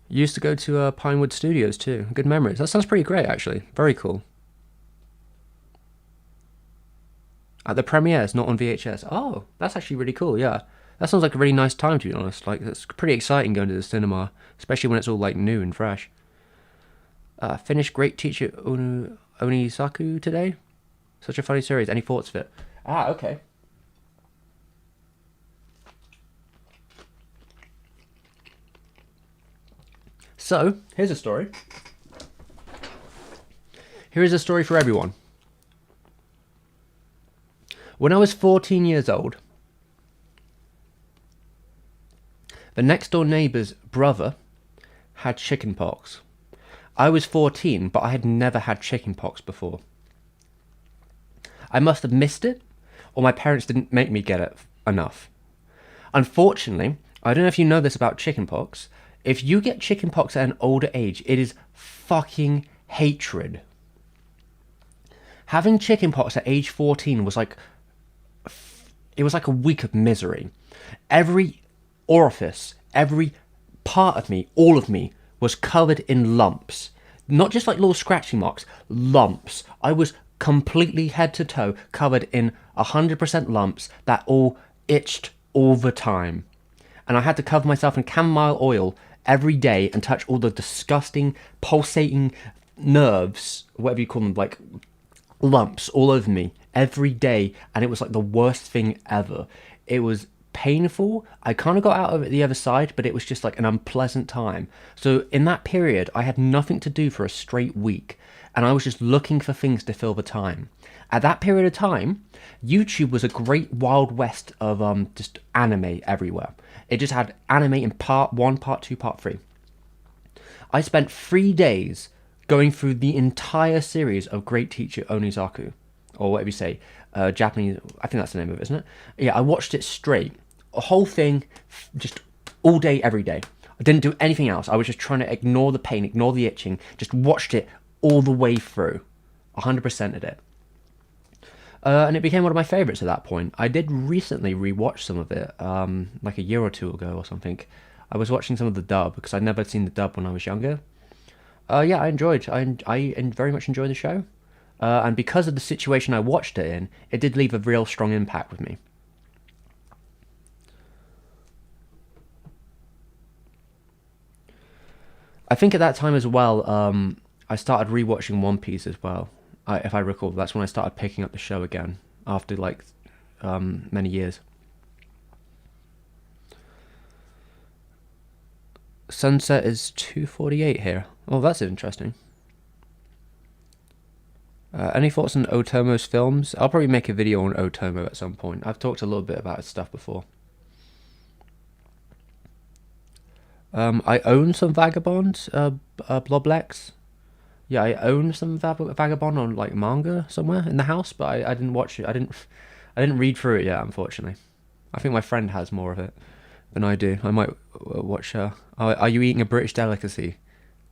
Used to go to Pinewood Studios too. Good memories. That sounds pretty great, actually. Very cool. At the premieres, not on VHS. Oh, that's actually really cool. Yeah, that sounds like a really nice time, to be honest. Like, it's pretty exciting going to the cinema, especially when it's all like new and fresh. Finished Great Teacher Onisaku today. Such a funny series. Any thoughts of it? Ah, okay. So, here's a story. Here is a story for everyone. When I was 14 years old, the next door neighbour's brother had chickenpox. I was 14, but I had never had chickenpox before. I must have missed it, or my parents didn't make me get it enough. Unfortunately, I don't know if you know this about chickenpox. If you get chickenpox at an older age, it is fucking hatred. Having chickenpox at age 14 was like a week of misery. Every orifice, every part of me, all of me, was covered in lumps. Not just like little scratchy marks, lumps. I was completely head to toe covered in 100% lumps that all itched all the time. And I had to cover myself in chamomile oil every day and touch all the disgusting, pulsating nerves, whatever you call them, like lumps all over me every day, and it was like the worst thing ever. It was painful. I kind of got out of it the other side, but it was just like an unpleasant time. So in that period, I had nothing to do for a straight week, and I was just looking for things to fill the time. At that period of time, YouTube was a great wild west of just anime everywhere. It just had anime in part 1, part 2, part 3. I spent 3 days going through the entire series of Great Teacher Onisaku, or whatever you say, Japanese, I think that's the name of it, isn't it? Yeah, I watched it straight. A whole thing, just all day, every day. I didn't do anything else. I was just trying to ignore the pain, ignore the itching, just watched it all the way through. 100% of it. And it became one of my favourites at that point. I did recently rewatch some of it, like a year or two ago or something. I was watching some of the dub, because I'd never seen the dub when I was younger. Yeah, I very much enjoyed the show. And because of the situation I watched it in, it did leave a real strong impact with me. I think at that time as well, I started rewatching One Piece as well. If I recall, that's when I started picking up the show again after like many years. Sunset is 2:48 here. Oh, that's interesting. Any thoughts on Otomo's films? I'll probably make a video on Otomo at some point. I've talked a little bit about his stuff before. I own some Vagabond, Bloblex. Yeah, I own some Vagabond on like manga somewhere in the house, but I didn't watch it. I didn't read through it yet, unfortunately. I think my friend has more of it than I do. I might watch her. Are you eating a British delicacy?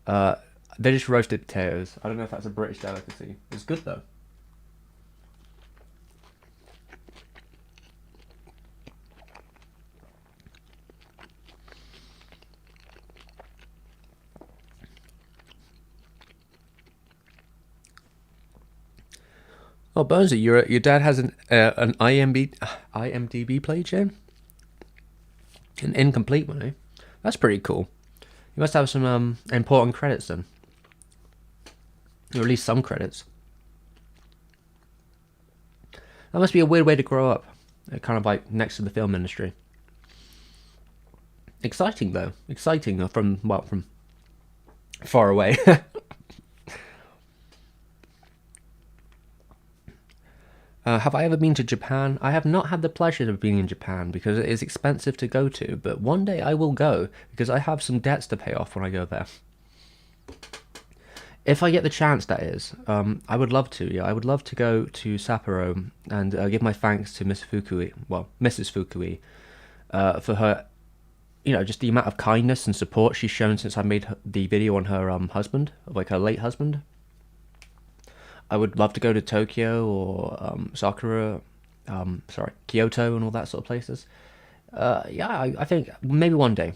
They're just roasted potatoes. I don't know if that's a British delicacy. It's good though. Oh, Bonesy, your dad has an IMDb page, in? An incomplete one, eh? That's pretty cool. You must have some important credits then. Or at least some credits. That must be a weird way to grow up. Kind of like next to the film industry. Exciting though. Exciting from far away. Have I ever been to Japan? I have not had the pleasure of being in Japan because it is expensive to go to, but one day I will go because I have some debts to pay off when I go there. If I get the chance, that is. I would love to. Yeah, I would love to go to Sapporo and give my thanks to Miss Fukui, well, Mrs. Fukui, for her, just the amount of kindness and support she's shown since I made the video on her husband, like her late husband. I would love to go to Tokyo or Kyoto and all that sort of places. Yeah, I think maybe one day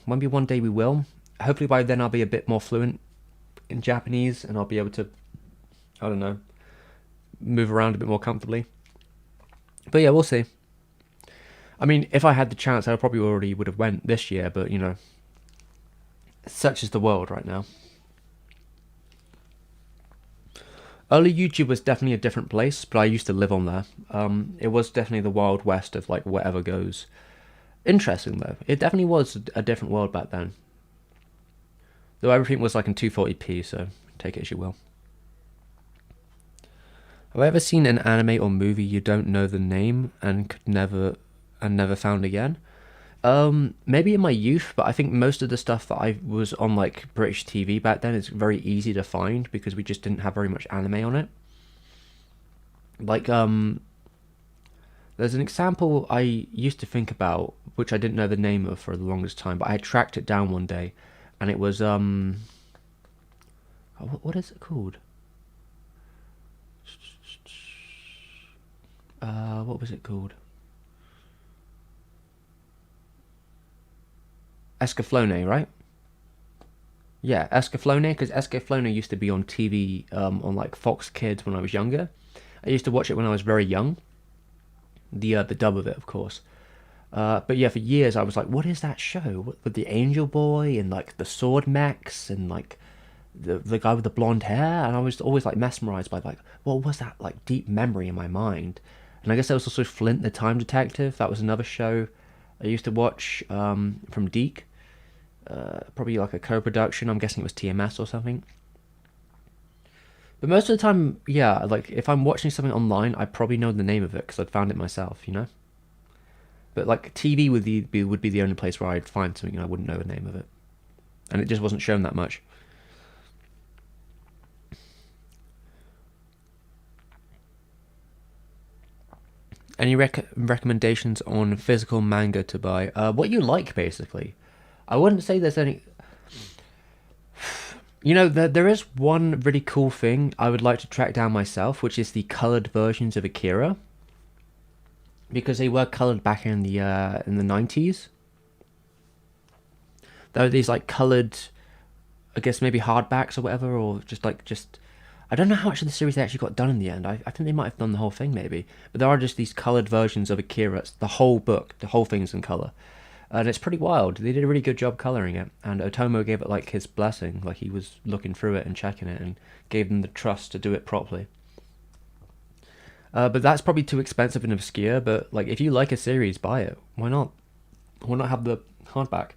we will. Hopefully by then I'll be a bit more fluent in Japanese and I'll be able to, I don't know, move around a bit more comfortably. But yeah, we'll see. I mean, if I had the chance, I probably already would have went this year. But such is the world right now. Early YouTube was definitely a different place, but I used to live on there. It was definitely the wild west of like whatever goes. Interesting though, it definitely was a different world back then. Though everything was like in 240p, so take it as you will. Have I ever seen an anime or movie you don't know the name and could never found again? Maybe in my youth, but I think most of the stuff that I was on like British TV back then is very easy to find because we just didn't have very much anime on it. Like, there's an example I used to think about, which I didn't know the name of for the longest time, but I tracked it down one day, and it was, what is it called? What was it called? Escaflowne, right? Yeah, Escaflowne, because Escaflowne used to be on TV, on like Fox Kids when I was younger. I used to watch it when I was very young. The dub of it, of course. But yeah, for years I was like, what is that show? With the Angel Boy and like the sword mechs and like the guy with the blonde hair, and I was always like mesmerized by like, what was that like deep memory in my mind? And I guess there was also Flint the Time Detective. That was another show I used to watch from Deke. Probably like a co-production. I'm guessing it was TMS or something. But most of the time, yeah, like if I'm watching something online, I probably know the name of it because I'd found it myself, But like TV would be the only place where I'd find something and I wouldn't know the name of it, and it just wasn't shown that much. Any recommendations on physical manga to buy? What you like, basically. I wouldn't say there's any. There is one really cool thing I would like to track down myself, which is the colored versions of Akira, because they were colored back in the 90s. There were these like colored, I guess maybe hardbacks or whatever, or just. I don't know how much of the series they actually got done in the end. I think they might have done the whole thing maybe, but there are just these colored versions of Akira. It's the whole book, the whole thing's in color. And it's pretty wild. They did a really good job coloring it, and Otomo gave it like his blessing, like he was looking through it and checking it, and gave them the trust to do it properly. But that's probably too expensive and obscure. But like, if you like a series, buy it. Why not? Why not have the hardback?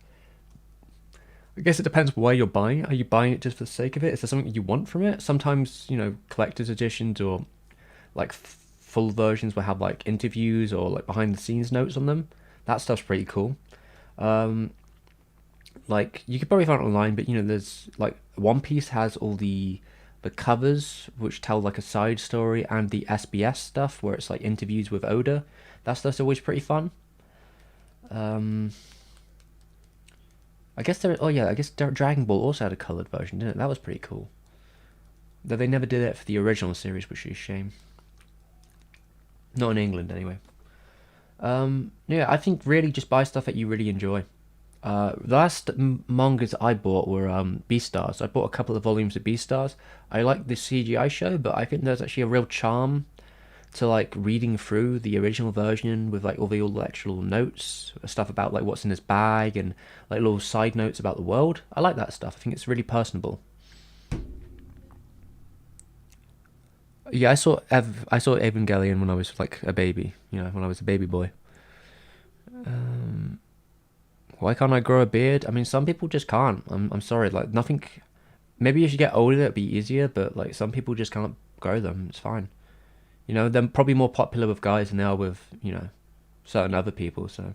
I guess it depends why you're buying it. Are you buying it just for the sake of it? Is there something you want from it? Sometimes, collector's editions or like full versions will have like interviews or like behind the scenes notes on them. That stuff's pretty cool. Like you could probably find it online, but there's like One Piece has all the covers which tell like a side story, and the SBS stuff where it's like interviews with Oda. That stuff's always pretty fun. I guess Dragon Ball also had a colored version, didn't it? That was pretty cool. Though they never did it for the original series, which is a shame. Not in England, anyway. Yeah, I think really just buy stuff that you really enjoy. The last mangas I bought were Beastars. I bought a couple of volumes of Beastars. I like the CGI show, but I think there's actually a real charm to like reading through the original version with like all the actual notes, stuff about like what's in his bag and like little side notes about the world. I like that stuff. I think it's really personable. Yeah, I saw Evangelion when I was like a baby. When I was a baby boy. Why can't I grow a beard? I mean, some people just can't. I'm sorry. Like nothing. Maybe as you get older, it'll be easier, but like some people just can't grow them. It's fine. You know, they're probably more popular with guys than they are with, you know, certain other people. So,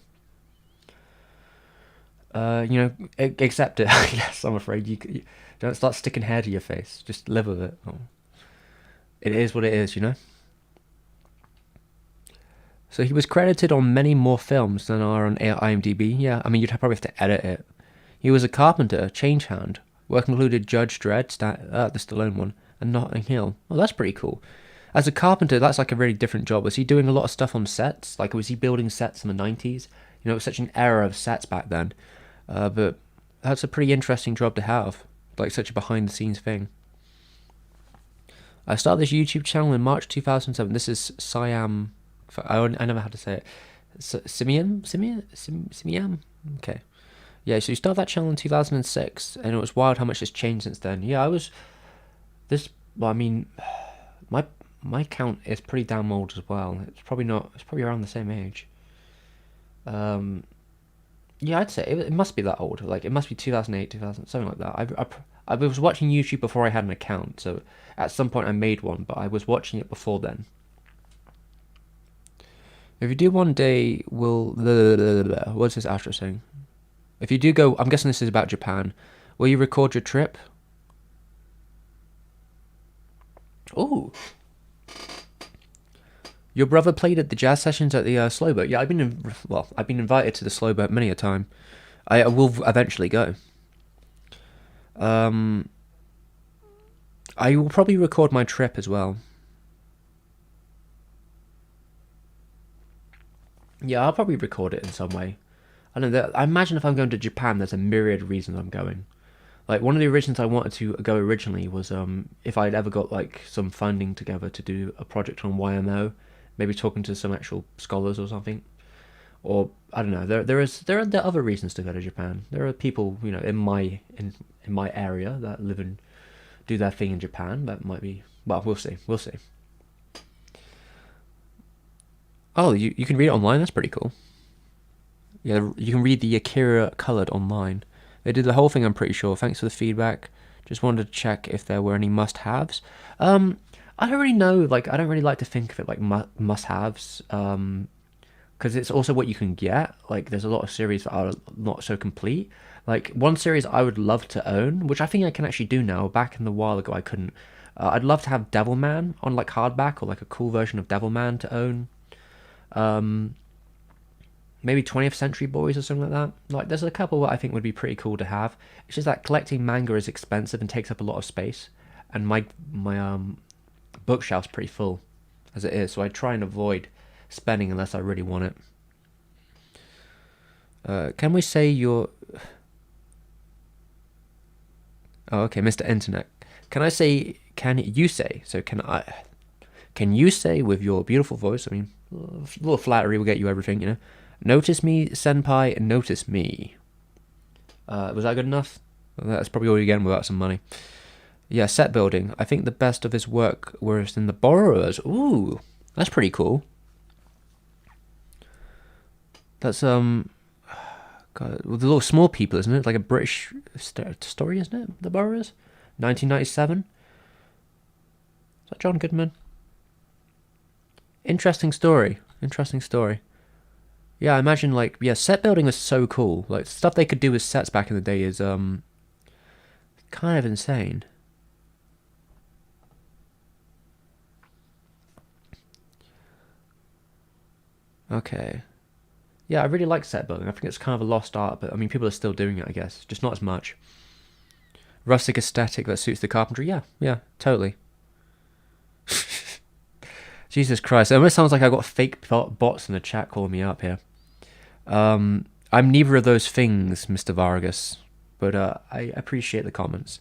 you know, accept it. I guess I'm afraid you don't start sticking hair to your face. Just live with it. Oh. It is what it is, you know. So he was credited on many more films than are on IMDb. Yeah, I mean, you'd probably have to edit it. He was a carpenter, changehand. Work included Judge Dredd, the Stallone one, and Notting Hill. Oh, that's pretty cool. As a carpenter, that's like a really different job. Was he doing a lot of stuff on sets? Like, was he building sets in the 90s? You know, it was such an era of sets back then. But that's a pretty interesting job to have. Like, such a behind-the-scenes thing. I started this YouTube channel in March 2007. This is Siam. I never had to say it. Simiam? Okay. Yeah, so you started that channel in 2006, and it was wild how much has changed since then. Yeah, well, I mean, my count is pretty damn old as well. It's probably around the same age. Yeah, I'd say it must be that old. Like, it must be 2008, 2000, something like that. I was watching YouTube before I had an account, so at some point I made one, but I was watching it before then. If you do one day, what's this Astro saying? If you do go, I'm guessing this is about Japan, will you record your trip? Oh. Your brother played at the jazz sessions at the Slowboat. Yeah, I've been invited to the Slowboat many a time. I will eventually go. I will probably record my trip as well. Yeah, I'll probably record it in some way. I don't know. I imagine if I'm going to Japan, there's a myriad reasons I'm going. Like, one of the reasons I wanted to go originally was if I'd ever got like some funding together to do a project on YMO, maybe talking to some actual scholars or something. Or I don't know. There are other reasons to go to Japan. There are people, you know, in my area that live and do their thing in Japan. That might be, well, we'll see. Oh, you can read it online. That's pretty cool. Yeah, you can read the Akira colored online. They did the whole thing, I'm pretty sure. Thanks for the feedback. Just wanted to check if there were any must-haves. I don't really know. Like, I don't really like to think of it like must-haves. Because it's also what you can get. Like, there's a lot of series that are not so complete. Like, one series I would love to own, which I think I can actually do now. Back in the while ago, I couldn't. I'd love to have Devilman on like hardback, or like a cool version of Devilman to own. Maybe 20th Century Boys or something like that. Like, there's a couple that I think would be pretty cool to have. It's just that collecting manga is expensive and takes up a lot of space, and my bookshelf's pretty full as it is, so I try and avoid spending unless I really want it. Can we say your... Oh, okay, Mr. Internet. Can you say? So can you say with your beautiful voice, I mean, a little flattery will get you everything, you know? Notice me, senpai, notice me. Was that good enough? Well, that's probably all you're getting without some money. Yeah, set building. I think the best of his work was in The Borrowers. Ooh, that's pretty cool. That's, God, with the little small people, isn't it? Like a British story, isn't it? The Borrowers? 1997? Is that John Goodman? Interesting story. Yeah, I imagine, like, yeah, set building is so cool. Like, stuff they could do with sets back in the day is, kind of insane. Okay. Yeah, I really like set building. I think it's kind of a lost art, but, I mean, people are still doing it, I guess. Just not as much. Rustic aesthetic that suits the carpentry. Yeah, totally. Jesus Christ, it almost sounds like I got fake bots in the chat calling me up here. I'm neither of those things, Mr. Vargas, but I appreciate the comments.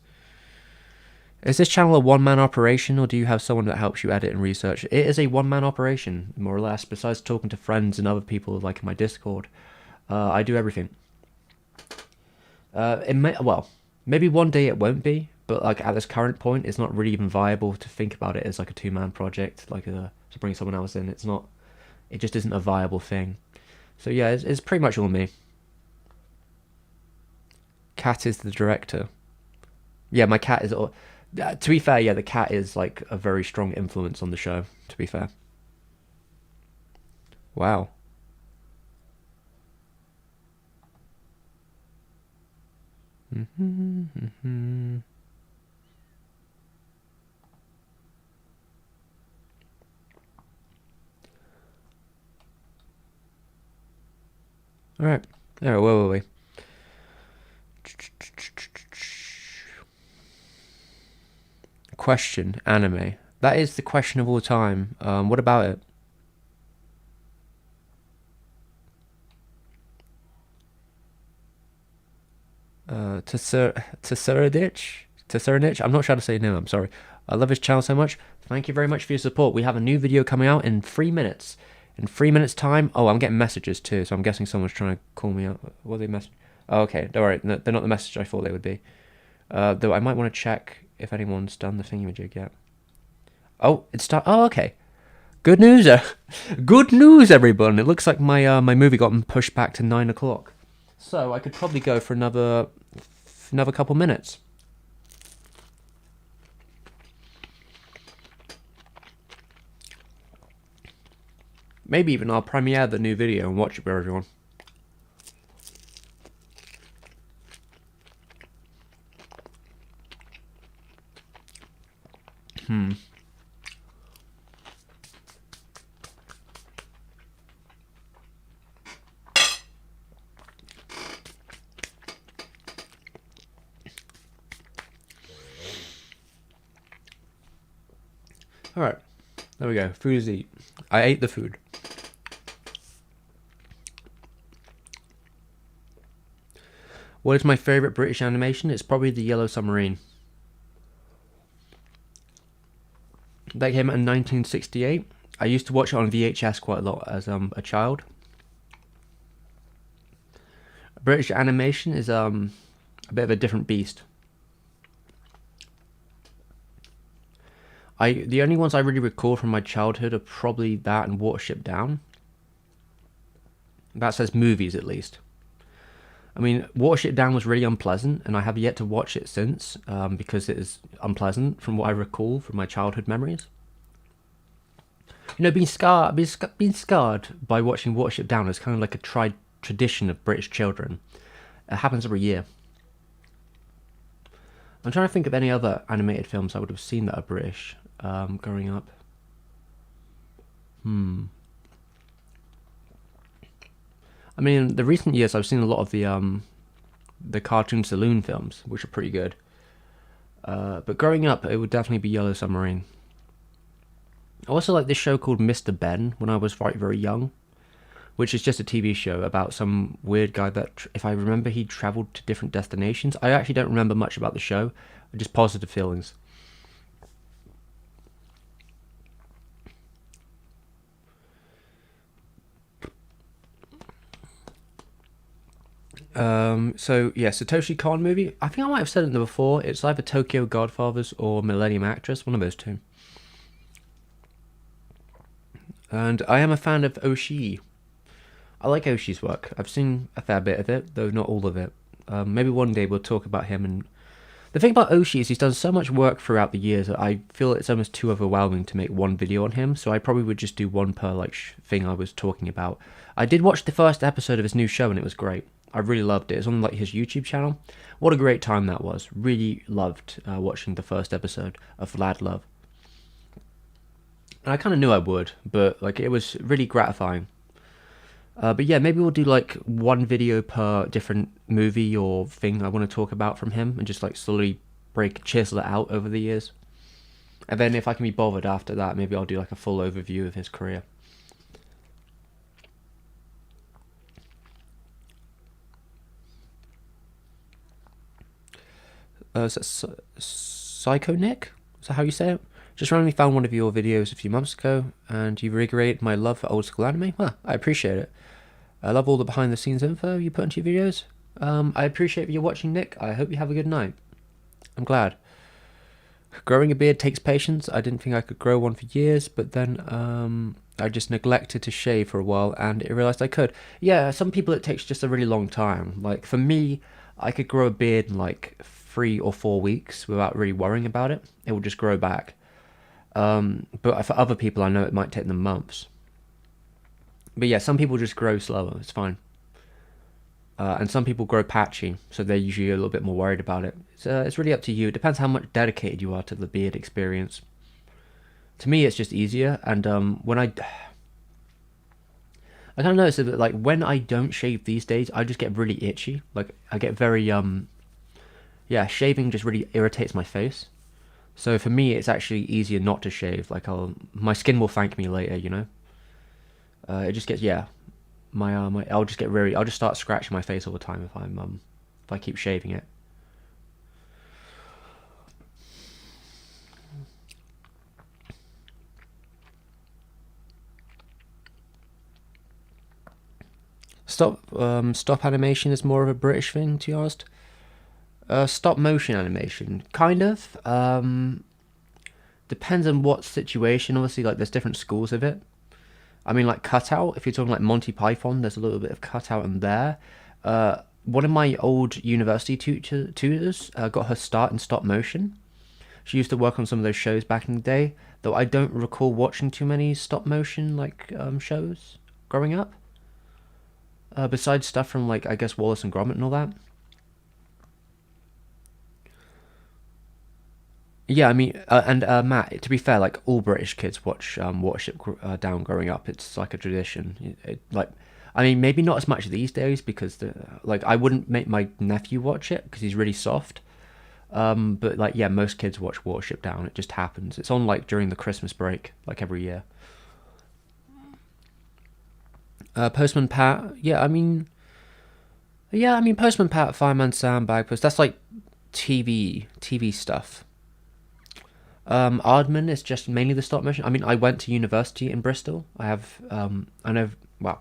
Is this channel a one-man operation, or do you have someone that helps you edit and research? It is a one-man operation, more or less. Besides talking to friends and other people, like in my Discord, I do everything. Maybe one day it won't be, but like at this current point, it's not really even viable to think about it as like a two-man project, like to bring someone else in. It just isn't a viable thing. So yeah, it's pretty much all me. Cat is the director. Yeah, my cat is... To be fair, yeah, the cat is like a very strong influence on the show, to be fair. Wow. All right. Where were we? Question, anime. That is the question of all time. What about it? Tsurudic? I'm not sure how to say no, I'm sorry. I love his channel so much. Thank you very much for your support. We have a new video coming out in 3 minutes. In 3 minutes time. Oh, I'm getting messages too, so I'm guessing someone's trying to call me up. What are they message? Oh, okay, don't worry. No, they're not the message I thought they would be. Though I might want to check if anyone's done the thingamajig yet. Oh, oh, okay. Good news, good news, everyone. It looks like my movie got pushed back to 9 o'clock, so I could probably go for another couple minutes. Maybe even I'll premiere the new video and watch it for everyone. Alright, there we go. Food is eat. I ate the food. What is my favourite British animation? It's probably The Yellow Submarine. That came out in 1968. I used to watch it on VHS quite a lot as a child. British animation is a bit of a different beast. The only ones I really recall from my childhood are probably that and Watership Down. That says movies, at least. I mean, Watership Down was really unpleasant, and I have yet to watch it since, because it is unpleasant from what I recall from my childhood memories. You know, being scarred by watching Watership Down is kind of like a tradition of British children. It happens every year. I'm trying to think of any other animated films I would have seen that are British growing up. I mean, in the recent years, I've seen a lot of the Cartoon Saloon films, which are pretty good. But growing up, it would definitely be Yellow Submarine. I also like this show called Mr. Ben when I was very young, which is just a TV show about some weird guy that, if I remember, he travelled to different destinations. I actually don't remember much about the show, just positive feelings. So yeah, Satoshi Kon movie. I think I might have said it before. It's either Tokyo Godfathers or Millennium Actress, one of those two. And I am a fan of Oshii. I like Oshii's work. I've seen a fair bit of it, though not all of it. Maybe one day we'll talk about him. And the thing about Oshii is he's done so much work throughout the years that I feel it's almost too overwhelming to make one video on him. So I probably would just do one per thing I was talking about. I did watch the first episode of his new show and it was great. I really loved it. It's on his YouTube channel. What a great time that was. Really loved watching the first episode of Lad Love. And I kind of knew I would, but it was really gratifying. But yeah, maybe we'll do one video per different movie or thing I want to talk about from him, and just slowly chisel it out over the years. And then if I can be bothered after that, maybe I'll do a full overview of his career. Psycho Nick? Is that how you say it? Just randomly found one of your videos a few months ago, and you reinvigorated my love for old school anime. Huh, I appreciate it. I love all the behind the scenes info you put into your videos. I appreciate you watching, Nick. I hope you have a good night. I'm glad. Growing a beard takes patience. I didn't think I could grow one for years, but then I just neglected to shave for a while, and I realized I could. Yeah, some people it takes just a really long time. For me, I could grow a beard in 3 or 4 weeks without really worrying about it. It will just grow back. But for other people, I know it might take them months. But yeah, some people just grow slower. It's fine. And some people grow patchy, so they're usually a little bit more worried about it. It's really up to you. It depends how much dedicated you are to the beard experience. To me, it's just easier. And when I kind of notice that like when I don't shave these days, I just get really itchy. Like I get very yeah, shaving just really irritates my face. So for me, it's actually easier not to shave. Like my skin will thank me later, you know. It just gets yeah, I'll just get very I'll just start scratching my face all the time if I keep shaving it. Stop animation is more of a British thing, to be honest. Stop motion animation, kind of. Depends on what situation. Obviously, like there's different schools of it. I mean, like cutout. If you're talking like Monty Python, there's a little bit of cutout in there. One of my old university tutors got her start in stop motion. She used to work on some of those shows back in the day, though I don't recall watching too many stop motion like shows growing up. Besides stuff from like I guess Wallace and Gromit and all that. Yeah, I mean, and Matt. To be fair, like all British kids watch Watership Down growing up. It's like a tradition. Like, I mean, maybe not as much these days because like I wouldn't make my nephew watch it because he's really soft. But like yeah, most kids watch Watership Down. It just happens. It's on like during the Christmas break, like every year. Postman Pat. Yeah, I mean Postman Pat, Fireman Sam, Bagpost. That's like TV stuff. Aardman is just mainly the stop motion. I mean, I went to university in Bristol. I know, well,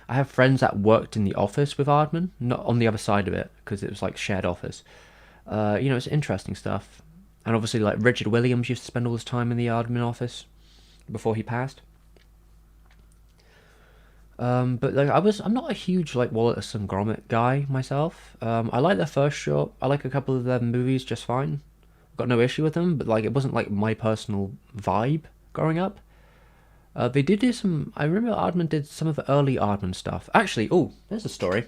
I have friends that worked in the office with Aardman, not on the other side of it, because it was like shared office. You know, it's interesting stuff. And obviously, like Richard Williams used to spend all his time in the Aardman office before he passed. But like I'm not a huge like Wallace and Gromit guy myself. I like their first short. I like a couple of their movies just fine. Got no issue with them, but like it wasn't like my personal vibe growing up. They did do some. I remember Aardman did some of the early Aardman stuff. Actually, oh, there's a story.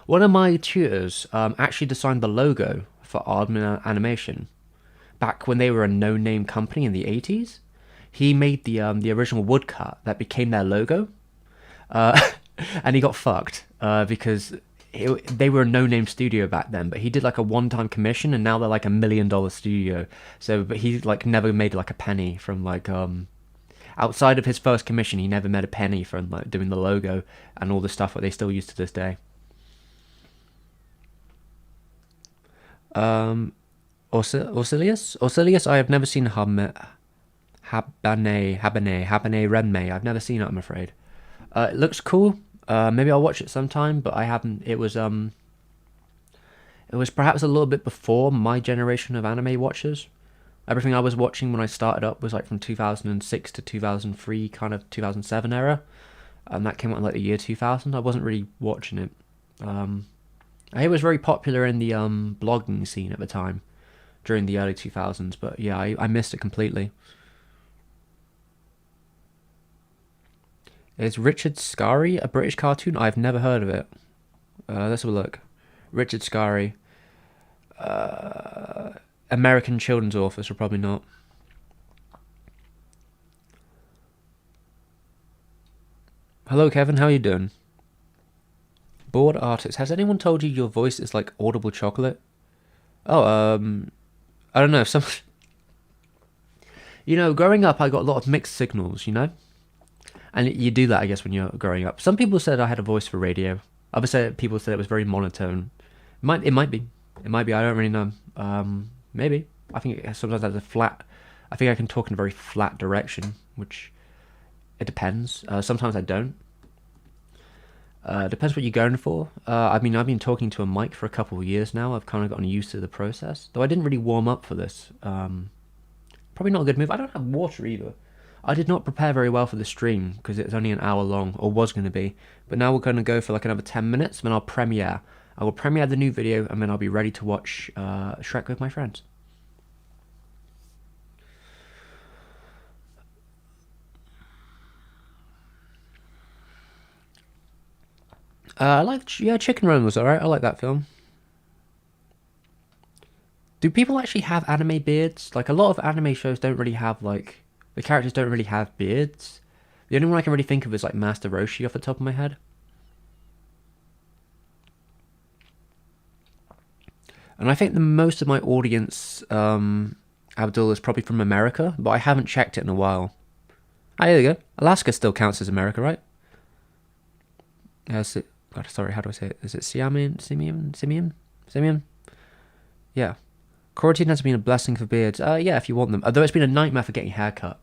One of my tutors actually designed the logo for Aardman Animation back when they were a no-name company in the 80s. He made the original woodcut that became their logo, uh, and he got fucked because they were a no-name studio back then. But he did like a one-time commission, and now they're like $1 million studio. So, but he like never made like a penny from like outside of his first commission. He never made a penny from like doing the logo and all the stuff that they still use to this day. Um, Orsilius, I have never seen Habane Renmei. I've never seen it, I'm afraid. It looks cool. Maybe I'll watch it sometime, but I haven't. It was perhaps a little bit before my generation of anime watchers. Everything I was watching when I started up was like from 2006 to 2003, kind of 2007 era, and that came out in like the year 2000. I wasn't really watching it. Um, I hear it was very popular in the blogging scene at the time during the early 2000s, but yeah, I missed it completely. Is Richard Scarry a British cartoon? I've never heard of it. Let's have a look. Richard Scarry. Uh, American children's author, so probably not. Hello, Kevin. How you doing? Bored artist. Has anyone told you your voice is like audible chocolate? Oh, I don't know. Some, you know, growing up, I got a lot of mixed signals. You know, and you do that, I guess, when you're growing up. Some people said I had a voice for radio. Other people said it was very monotone. It might be. It might be. I don't really know. Maybe. I think it sometimes has a flat. I think I can talk in a very flat direction, which it depends. Sometimes I don't. Depends what you're going for. I mean, I've been talking to a mic for a couple of years now. I've kind of gotten used to the process, though I didn't really warm up for this. Probably not a good move. I don't have water either. I did not prepare very well for the stream because it's only an hour long, or was going to be. But now we're going to go for like another 10 minutes, and then I'll premiere. I will premiere the new video, and then I'll be ready to watch Shrek with my friends. I like, yeah, Chicken Run was alright. I like that film. Do people actually have anime beards? Like, a lot of anime shows don't really have, like, the characters don't really have beards. The only one I can really think of is, like, Master Roshi off the top of my head. And I think the most of my audience, Abdul, is probably from America, but I haven't checked it in a while. Ah, there you go. Alaska still counts as America, right? God, sorry, how do I say it? Is it Simeon? Yeah. Quarantine has been a blessing for beards. Yeah, if you want them. Although it's been a nightmare for getting a haircut.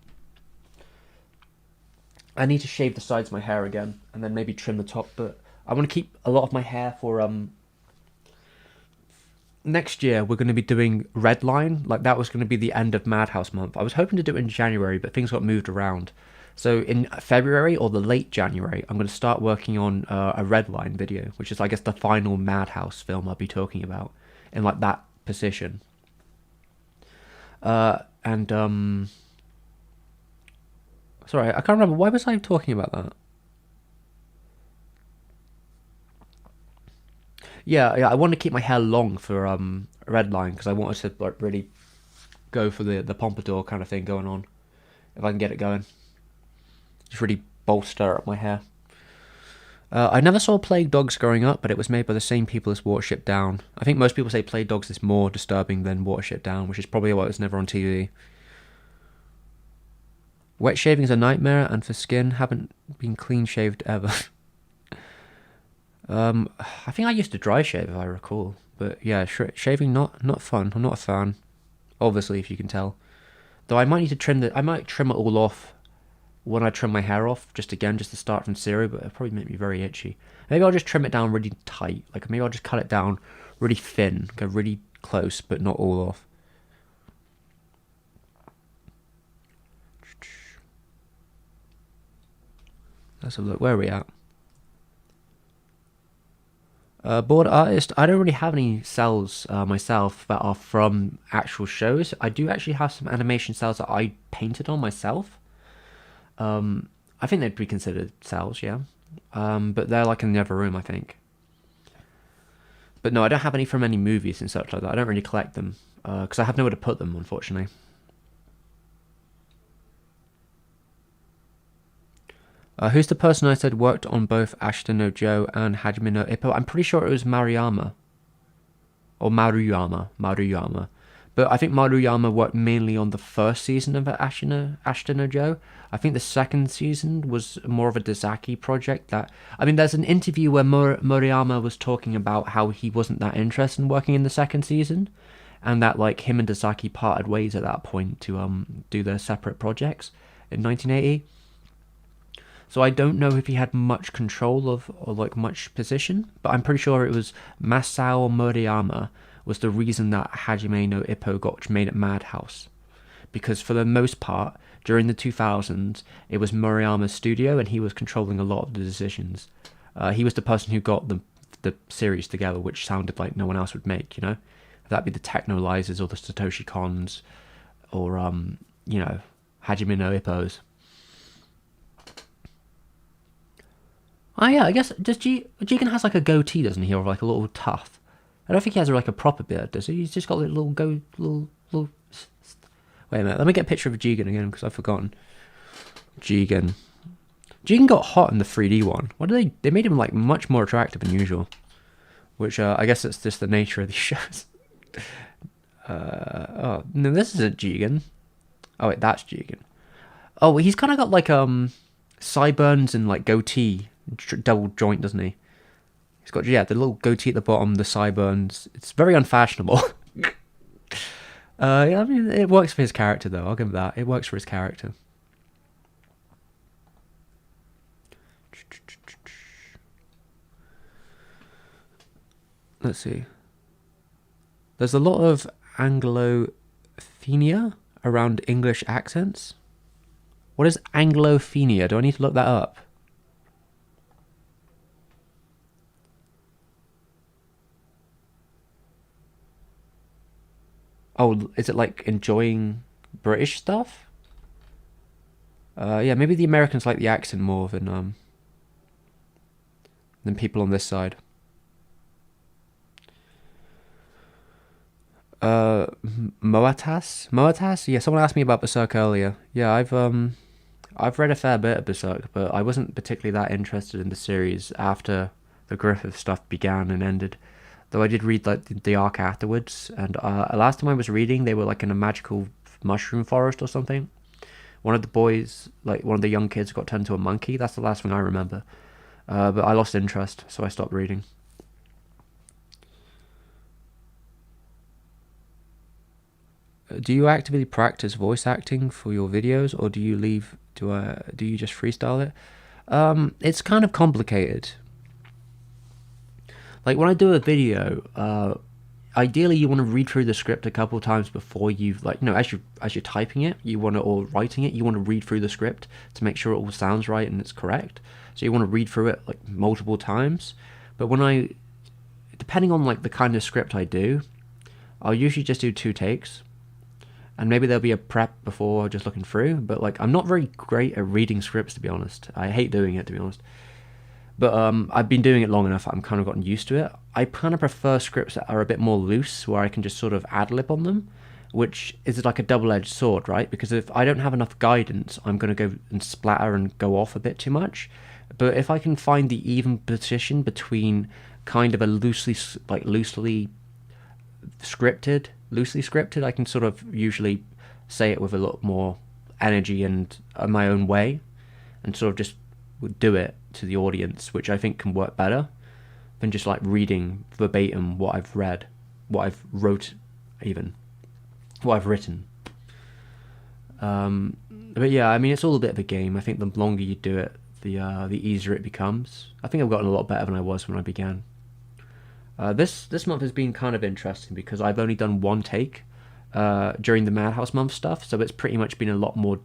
I need to shave the sides of my hair again, and then maybe trim the top, but I want to keep a lot of my hair for, next year we're going to be doing Redline. Like, that was going to be the end of Madhouse month. I was hoping to do it in January, but things got moved around. So in February or the late January, I'm going to start working on a Redline video, which is, I guess, the final Madhouse film I'll be talking about in, like, that position. And sorry, I can't remember. Why was I talking about that? Yeah, I wanted to keep my hair long for Redline because I wanted to, like, really go for the pompadour kind of thing going on. If I can get it going, just really bolster up my hair. I never saw Plague Dogs growing up, but it was made by the same people as Watership Down. I think most people say Plague Dogs is more disturbing than Watership Down, which is probably why it was never on TV. Wet shaving is a nightmare, and for skin, haven't been clean shaved ever. I think I used to dry shave, if I recall. But yeah, shaving not fun. I'm not a fan. Obviously, if you can tell. Though I might need to I might trim it all off when I trim my hair off, just to start from zero, but it'll probably make me very itchy. Maybe I'll just trim it down really tight. Like, maybe I'll just cut it down really thin, go really close, but not all off. Let's have a look. Where are we at? Board artist. I don't really have any cells myself that are from actual shows. I do actually have some animation cells that I painted on myself. I think they'd be considered cells, yeah. But they're like in the other room, I think. But no, I don't have any from any movies and such like that. I don't really collect them because I have nowhere to put them, unfortunately. Who's the person I said worked on both Ashita no Joe and Hajime no Ippo? I'm pretty sure it was Maruyama. Or Maruyama. But I think Maruyama worked mainly on the first season of Ashita no Joe. I think the second season was more of a Dazaki project. There's an interview where Maruyama was talking about how he wasn't that interested in working in the second season. And that, like, him and Dazaki parted ways at that point to do their separate projects in 1980. So I don't know if he had much control of, or like much position, but I'm pretty sure it was Masao Moriyama was the reason that Hajime no Ippo got made at Madhouse. Because for the most part, during the 2000s, it was Moriyama's studio and he was controlling a lot of the decisions. He was the person who got the series together, which sounded like no one else would make, you know? That'd be the Technolizers or the Satoshi Kons or, Hajime no Ippos. Oh yeah, I guess Jigen has like a goatee, doesn't he, or like a little tuft? I don't think he has like a proper beard, does he? He's just got a little little. Wait a minute, let me get a picture of Jigen again because I've forgotten. Jigen got hot in the 3D one. What did they made him like much more attractive than usual, which I guess it's just the nature of these shows. Oh no, this isn't Jigen. Oh wait, that's Jigen. Oh, he's kind of got like sideburns and like goatee. Double joint, doesn't he? He's got, yeah, the little goatee at the bottom, the sideburns. It's very unfashionable. Yeah, I mean, it works for his character, though. I'll give him that. It works for his character. Let's see. There's a lot of Anglophenia around English accents. What is Anglophenia? Do I need to look that up? Oh, is it like enjoying British stuff? Yeah, maybe the Americans like the accent more than than people on this side. Moatas? Yeah, someone asked me about Berserk earlier. Yeah, I've read a fair bit of Berserk, but I wasn't particularly that interested in the series after the Griffith stuff began and ended. Though I did read like the arc afterwards, and last time I was reading, they were like in a magical mushroom forest or something. One of the boys, like one of the young kids, got turned into a monkey. That's the last thing I remember. But I lost interest, so I stopped reading. Do you actively practice voice acting for your videos, or do you do you just freestyle it? It's kind of complicated. Like when I do a video, ideally you want to read through the script a couple of times before you as you're typing it, or writing it, you want to read through the script to make sure it all sounds right and it's correct. So you want to read through it like multiple times. But depending on like the kind of script I do, I'll usually just do 2 takes. And maybe there'll be a prep before just looking through, but like I'm not very great at reading scripts, to be honest. I hate doing it, to be honest. But I've been doing it long enough, I'm kind of gotten used to it. I kind of prefer scripts that are a bit more loose, where I can just sort of ad-lib on them, which is like a double-edged sword, right? Because if I don't have enough guidance, I'm going to go and splatter and go off a bit too much. But if I can find the even position between kind of a loosely scripted, I can sort of usually say it with a lot more energy and my own way, and sort of just do it to the audience, which I think can work better than just like reading verbatim what I've read, what I've written. But yeah, I mean, it's all a bit of a game. I think the longer you do it, the easier it becomes. I think I've gotten a lot better than I was when I began. This month has been kind of interesting because I've only done 1 take during the Madhouse month stuff, so it's pretty much been a lot more,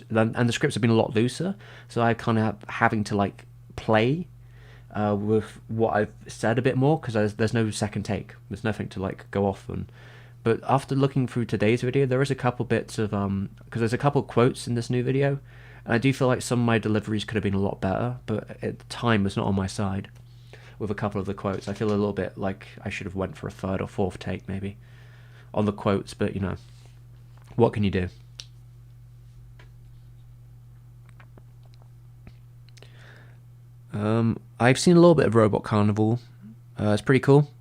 and the scripts have been a lot looser. So I kind of having to like play with what I've said a bit more, because there's no second take. There's nothing to like go off on. But after looking through today's video, there is a couple bits of because there's a couple quotes in this new video, and I do feel like some of my deliveries could have been a lot better, but at the time was not on my side. With a couple of the quotes, I feel a little bit like I should have went for a 3rd or 4th take maybe on the quotes, but you know, what can you do? I've seen a little bit of Robot Carnival. It's pretty cool.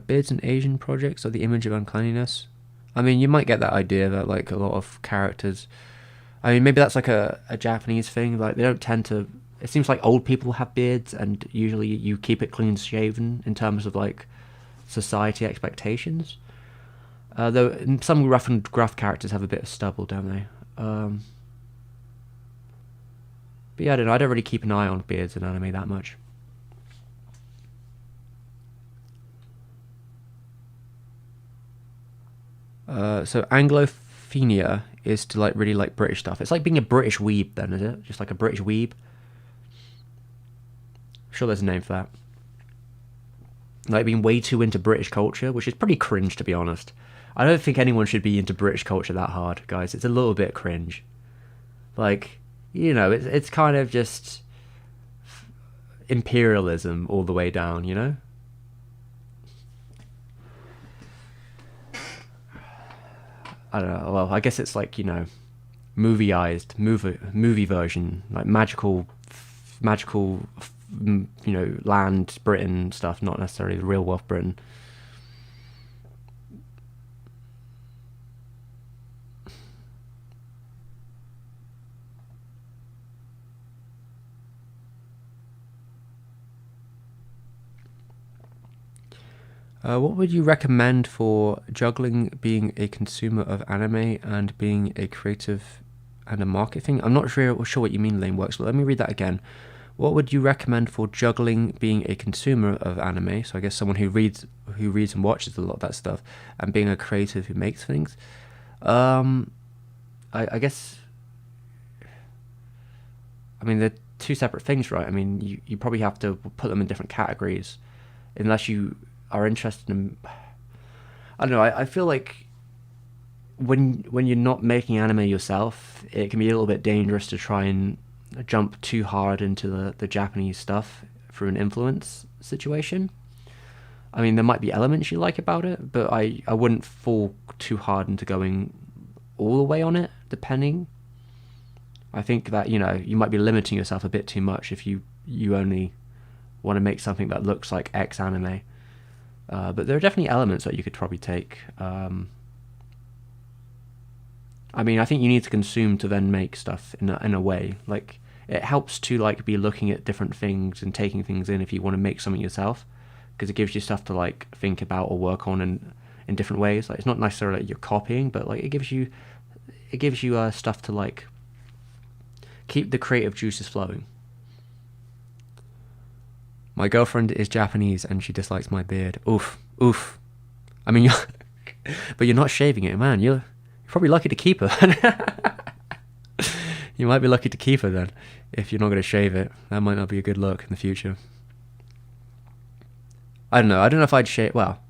Beards and Asian projects are the image of uncleanliness. I mean, you might get that idea that like a lot of characters, I mean, maybe that's like a Japanese thing. Like they don't tend to. It seems like old people have beards, and usually you keep it clean shaven in terms of like society expectations. Though some rough and gruff characters have a bit of stubble, don't they? But yeah, I don't know. I don't really keep an eye on beards in anime that much. So Anglophenia is to like really like British stuff. It's like being a British weeb, then, is it? Just like a British weeb. I'm sure there's a name for that. Like being way too into British culture, which is pretty cringe, to be honest. I don't think anyone should be into British culture that hard, guys. It's a little bit cringe. Like, you know, it's kind of just imperialism all the way down, you know? I don't know. Well, I guess it's like, you know, movie version, like magical, you know, land Britain stuff, not necessarily the real world Britain. What would you recommend for juggling being a consumer of anime and being a creative and a marketing? I'm not sure what you mean, Lane Works, but let me read that again. What would you recommend for juggling being a consumer of anime? So I guess someone who reads and watches a lot of that stuff, and being a creative who makes things. I guess. I mean, they're 2 separate things, right? I mean, you probably have to put them in different categories, unless you are interested in. I don't know. I feel like when you're not making anime yourself, it can be a little bit dangerous to try and jump too hard into the Japanese stuff through an influence situation. I mean, there might be elements you like about it, but I wouldn't fall too hard into going all the way on it, depending. I think that, you know, you might be limiting yourself a bit too much if you only want to make something that looks like X anime. But there are definitely elements that you could probably take. I mean, I think you need to consume to then make stuff in a way. Like, it helps to like be looking at different things and taking things in if you want to make something yourself, because it gives you stuff to like think about or work on in different ways. Like, it's not necessarily like you're copying, but like it gives you stuff to like keep the creative juices flowing. My girlfriend is Japanese and she dislikes my beard. Oof, oof. I mean, but you're not shaving it, man. You're probably lucky to keep her. You might be lucky to keep her then, if you're not going to shave it. That might not be a good look in the future. I don't know. I don't know if I'd shave. Well,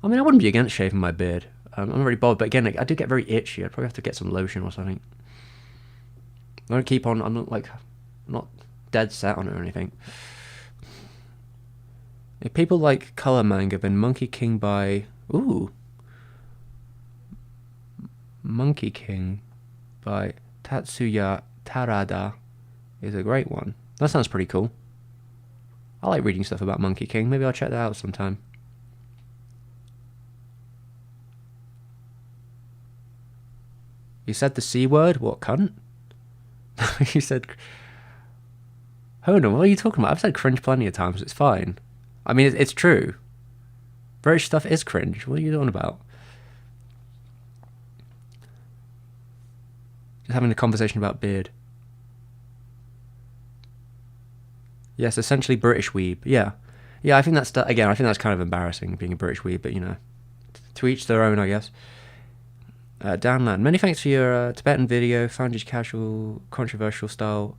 I mean, I wouldn't be against shaving my beard. I'm not really bothered, but again, I do get very itchy. I'd probably have to get some lotion or something. I don't keep on. I'm not dead set on it or anything. If people like color manga, then Monkey King by Monkey King by Tatsuya Tarada is a great one. That sounds pretty cool. I like reading stuff about Monkey King. Maybe I'll check that out sometime. You said the C word? What, cunt? You said... Hold on, what are you talking about? I've said cringe plenty of times. It's fine. I mean, it's true. British stuff is cringe. What are you talking about? Just having a conversation about beard. Yes, essentially British weeb. Yeah. Yeah, I think that's... Again, I think that's kind of embarrassing, being a British weeb, but, you know, to each their own, I guess. Downland, many thanks for your Tibetan video. Found your casual, controversial style.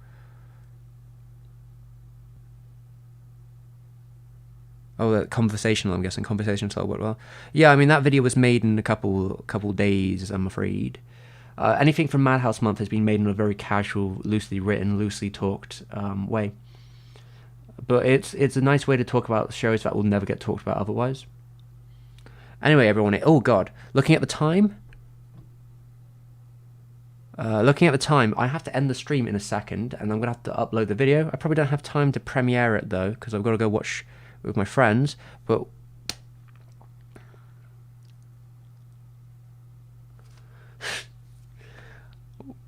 Oh, conversational, I'm guessing. Conversational style worked well. Yeah, I mean, that video was made in a couple days, I'm afraid. Anything from Madhouse Month has been made in a very casual, loosely written, loosely talked way. But it's a nice way to talk about shows that will never get talked about otherwise. Anyway, everyone, oh god, looking at the time, I have to end the stream in a second, and I'm going to have to upload the video. I probably don't have time to premiere it, though, because I've got to go watch with my friends, but...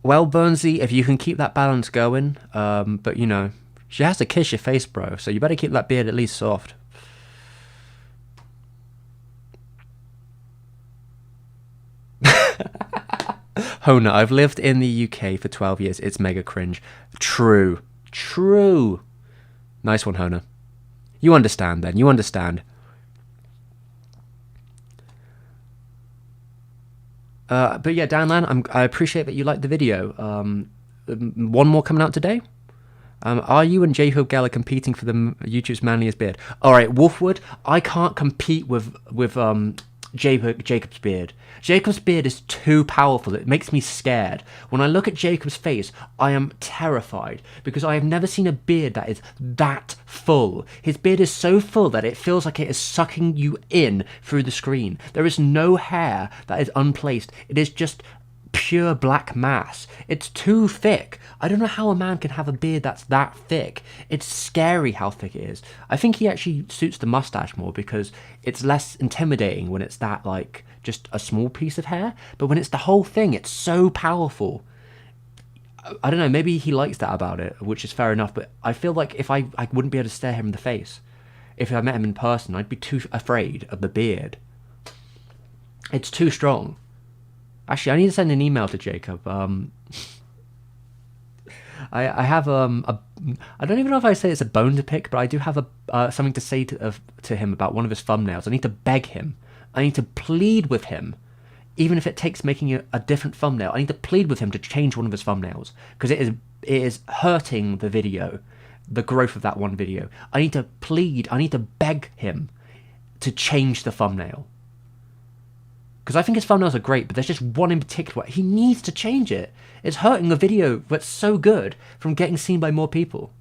Well, Burnsy, if you can keep that balance going, but, you know, she has to kiss your face, bro, so you better keep that beard at least soft. Hona, I've lived in the UK for 12 years. It's mega cringe. True. True. Nice one, Hona. You understand, then. You understand. But yeah, Downland, I appreciate that you liked the video. One more coming out today. Are you and J-Hope Gala competing for the YouTube's manliest beard? Alright, Wolfwood, I can't compete with Jacob's beard. Jacob's beard is too powerful. It makes me scared. When I look at Jacob's face, I am terrified because I have never seen a beard that is that full. His beard is so full that it feels like it is sucking you in through the screen. There is no hair that is unplaced. It is just pure black mass. It's too thick. I don't know how a man can have a beard that's that thick. It's scary how thick it is. I think he actually suits the mustache more because it's less intimidating when it's that, like, just a small piece of hair. But when it's the whole thing, it's so powerful. I don't know, maybe he likes that about it, which is fair enough, but I feel like if I wouldn't be able to stare him in the face. If I met him in person, I'd be too afraid of the beard. It's too strong. Actually, I need to send an email to Jacob. I have I don't even know if I say it's a bone to pick, but I do have something to say to him about one of his thumbnails. I need to beg him. I need to plead with him, even if it takes making a different thumbnail. I need to plead with him to change one of his thumbnails because it is hurting the video, the growth of that one video. I need to plead. I need to beg him to change the thumbnail. Because I think his thumbnails are great, but there's just one in particular. He needs to change it. It's hurting the video that's so good from getting seen by more people.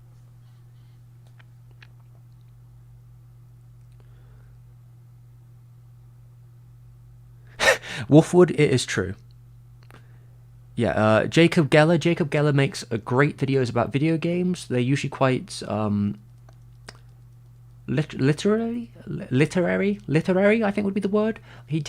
Wolfwood, it is true. Yeah, Jacob Geller. Jacob Geller makes great videos about video games. They're usually quite literary, I think would be the word. He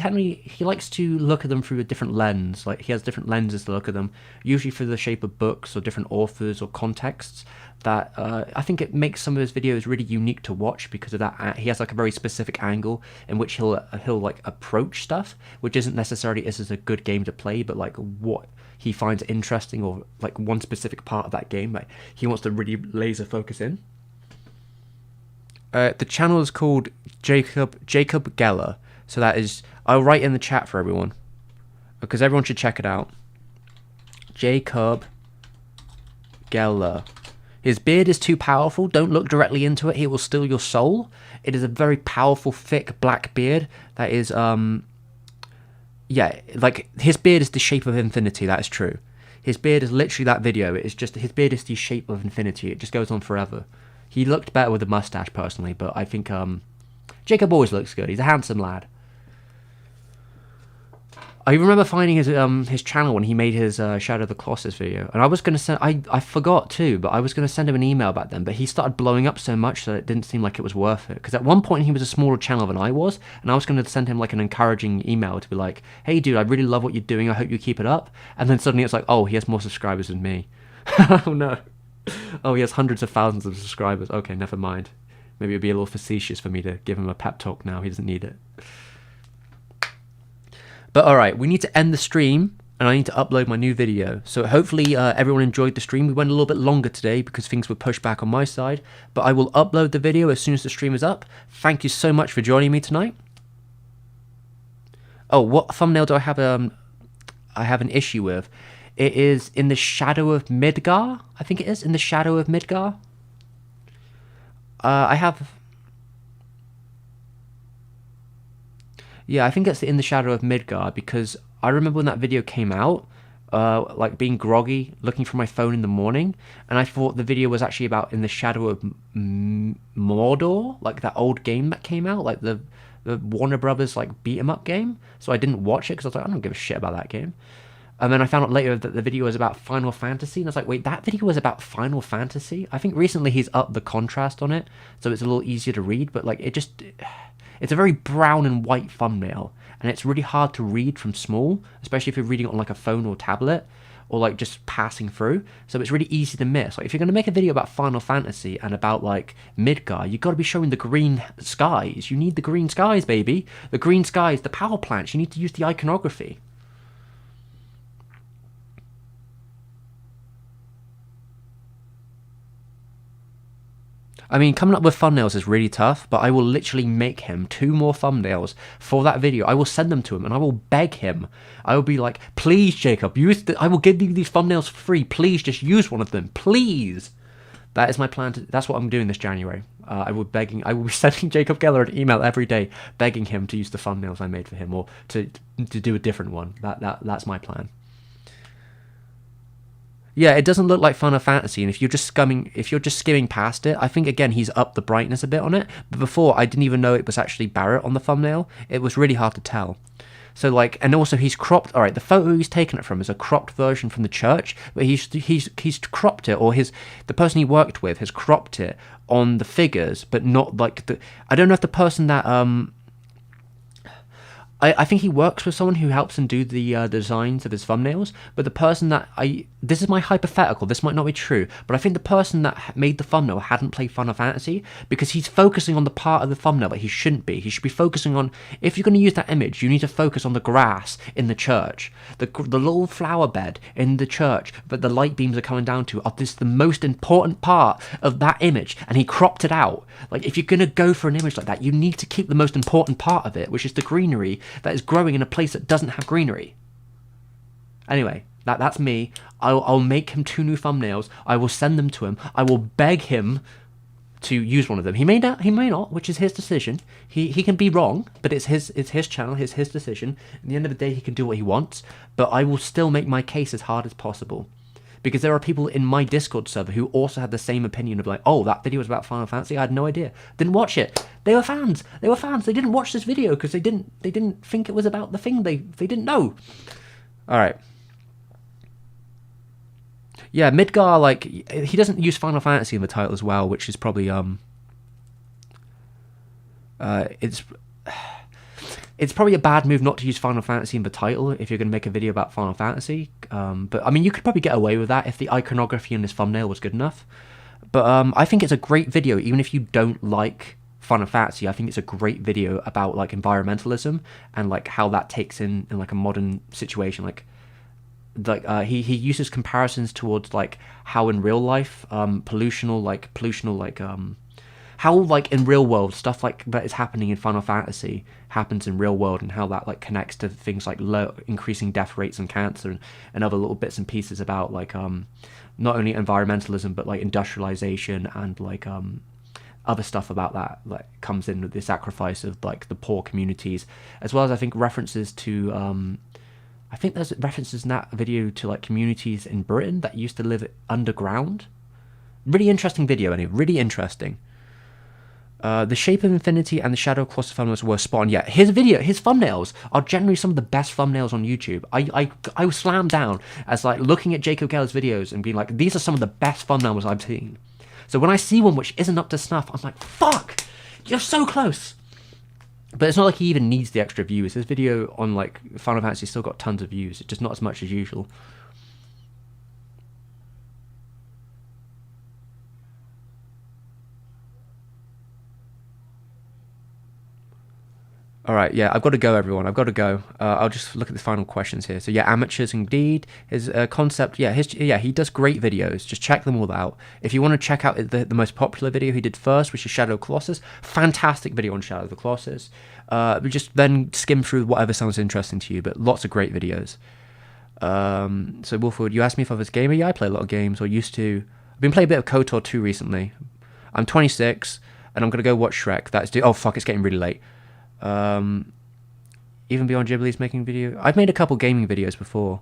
likes to look at them through a different lens. Like, he has different lenses to look at them, usually through the shape of books or different authors or contexts. That I think it makes some of his videos really unique to watch because of that. He has like a very specific angle in which he'll like approach stuff, which isn't necessarily this is a good game to play, but like what he finds interesting or like one specific part of that game that he wants to really laser focus in. The channel is called Jacob Geller, so that is, I'll write in the chat for everyone because everyone should check it out. Jacob Geller. His beard is too powerful. Don't look directly into it. He will steal your soul. It is a very powerful, thick black beard that is, yeah, like his beard is the shape of infinity. That is true. His beard is literally that video. It is just, his beard is the shape of infinity. It just goes on forever. He looked better with a mustache personally, but I think Jacob always looks good. He's a handsome lad. I remember finding his channel when he made his Shadow of the Colossus video, and I was gonna send I forgot too, but I was gonna send him an email back then, but he started blowing up so much that it didn't seem like it was worth it. Because at one point he was a smaller channel than I was, and I was gonna send him like an encouraging email to be like, "Hey dude, I really love what you're doing. I hope you keep it up." And then suddenly it's like, "Oh, he has more subscribers than me." Oh no. Oh, he has hundreds of thousands of subscribers. Okay, never mind. Maybe it'd be a little facetious for me to give him a pep talk now. He doesn't need it. But alright, we need to end the stream, and I need to upload my new video. So hopefully everyone enjoyed the stream. We went a little bit longer today because things were pushed back on my side. But I will upload the video as soon as the stream is up. Thank you so much for joining me tonight. Oh, what thumbnail do I have an issue with? It is In the Shadow of Midgar. I think it is In the Shadow of Midgar. Yeah, I think it's In the Shadow of Midgar because I remember when that video came out, like being groggy, looking for my phone in the morning, and I thought the video was actually about In the Shadow of Mordor, like that old game that came out, like the Warner Brothers like beat 'em up game. So I didn't watch it because I was like, I don't give a shit about that game. And then I found out later that the video was about Final Fantasy, and I was like, wait, that video was about Final Fantasy? I think recently he's upped the contrast on it, so it's a little easier to read, but like it's a very brown and white thumbnail, and it's really hard to read from small, especially if you're reading it on like a phone or tablet, or like just passing through, so it's really easy to miss. Like if you're going to make a video about Final Fantasy and about like Midgar, you've got to be showing the green skies. You need the green skies, baby. The green skies, the power plants, you need to use the iconography. I mean, coming up with thumbnails is really tough, but I will literally make him 2 more thumbnails for that video. I will send them to him, and I will beg him. I will be like, please, Jacob, I will give you these thumbnails for free. Please, just use one of them. Please. That is my plan. That's what I'm doing this January. I will be sending Jacob Geller an email every day, begging him to use the thumbnails I made for him, or to do a different one. That's my plan. Yeah, it doesn't look like Final Fantasy, and if you're just skimming past it, I think again he's upped the brightness a bit on it. But before, I didn't even know it was actually Barrett on the thumbnail. It was really hard to tell. So like, and also he's cropped. All right, the photo he's taken it from is a cropped version from the church, but he's cropped it, or the person he worked with has cropped it on the figures, but not like the. I don't know if the person that I think he works with someone who helps him do the designs of his thumbnails, but the person that this is my hypothetical, this might not be true, but I think the person that made the thumbnail hadn't played Final Fantasy, because he's focusing on the part of the thumbnail that he shouldn't be. He should be focusing on, if you're going to use that image, you need to focus on the grass in the church, the little flower bed in the church that the light beams are coming down to, this is the most important part of that image, and he cropped it out. Like, if you're going to go for an image like that, you need to keep the most important part of it, which is the greenery that is growing in a place that doesn't have greenery. Anyway, that's me. I'll make him 2 new thumbnails. I will send them to him. I will beg him to use one of them. He may not, which is his decision. He can be wrong, but it's his channel, his decision. At the end of the day, he can do what he wants. But I will still make my case as hard as possible, because there are people in my Discord server who also had the same opinion of like, oh, that video was about Final Fantasy. I had no idea. Didn't watch it. They were fans. They didn't watch this video because they didn't think it was about the thing. They didn't know. All right. Yeah, Midgar, like, he doesn't use Final Fantasy in the title as well, which is probably, it's probably a bad move not to use Final Fantasy in the title if you're going to make a video about Final Fantasy. But, I mean, you could probably get away with that if the iconography in this thumbnail was good enough. But I think it's a great video, even if you don't like Final Fantasy. I think it's a great video about, like, environmentalism and, like, how that takes in like, a modern situation, like he uses comparisons towards like how in real life pollutional how like in real world stuff like that is happening in Final Fantasy happens in real world, and how that like connects to things like increasing death rates and cancer and other little bits and pieces about like not only environmentalism but like industrialization and like other stuff about that like comes in with the sacrifice of like the poor communities, as well as I think references to I think there's references in that video to like communities in Britain that used to live underground. Really interesting video, anyway. Really interesting. The Shape of Infinity and the Shadow Colossus thumbnails were spot on. Yeah, his thumbnails are generally some of the best thumbnails on YouTube. I was slammed down as like looking at Jacob Geller's videos and being like, these are some of the best thumbnails I've seen. So when I see one which isn't up to snuff, I'm like, fuck, you're so close. But it's not like he even needs the extra views. His video on like Final Fantasy still got tons of views. It's just not as much as usual. All right, yeah, I've got to go, everyone. I've got to go. I'll just look at the final questions here. So yeah, amateurs indeed. His concept, he does great videos. Just check them all out. If you want to check out the most popular video he did first, which is Shadow of the Colossus, fantastic video on Shadow of the Colossus. Just then skim through whatever sounds interesting to you, but lots of great videos. So Wolfwood, you asked me if I was a gamer. Yeah, I play a lot of games, or used to. I've been playing a bit of KOTOR 2 recently. I'm 26, and I'm going to go watch Shrek. Oh fuck, it's getting really late. Even Beyond Ghibli's making video. I've made a couple gaming videos before.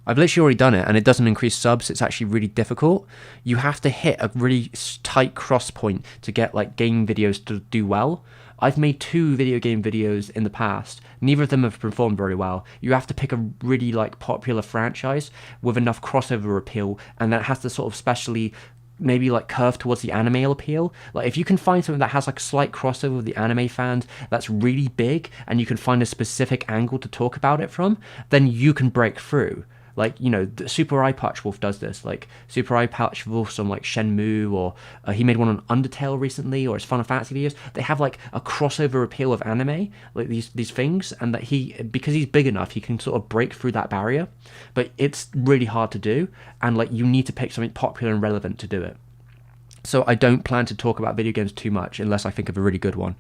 I've literally already done it, and it doesn't increase subs. It's actually really difficult. You have to hit a really tight cross point to get like gaming videos to do well. I've made 2 video game videos in the past. Neither of them have performed very well. You have to pick a really like popular franchise with enough crossover appeal, and that has to sort of specially maybe like curve towards the anime appeal. Like if you can find something that has like a slight crossover with the anime fans that's really big, and you can find a specific angle to talk about it from, then you can break through. Like, you know, Super Eye Patch Wolf does this. Like Super Eye Patch Wolf's on like Shenmue, or he made one on Undertale recently, or his Final Fantasy videos. They have like a crossover appeal of anime, like these things, and that because he's big enough, he can sort of break through that barrier. But it's really hard to do, and like you need to pick something popular and relevant to do it. So I don't plan to talk about video games too much unless I think of a really good one.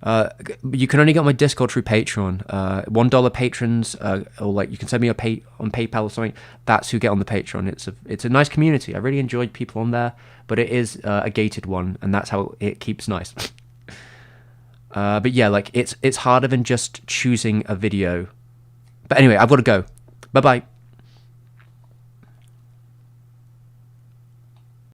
You can only get on my Discord through Patreon. $1 patrons, or like you can send me on PayPal or something. That's who get on the Patreon. It's a nice community. I really enjoyed people on there, but it is a gated one, and that's how it keeps nice. But yeah, like it's harder than just choosing a video. But anyway, I've got to go. Bye bye.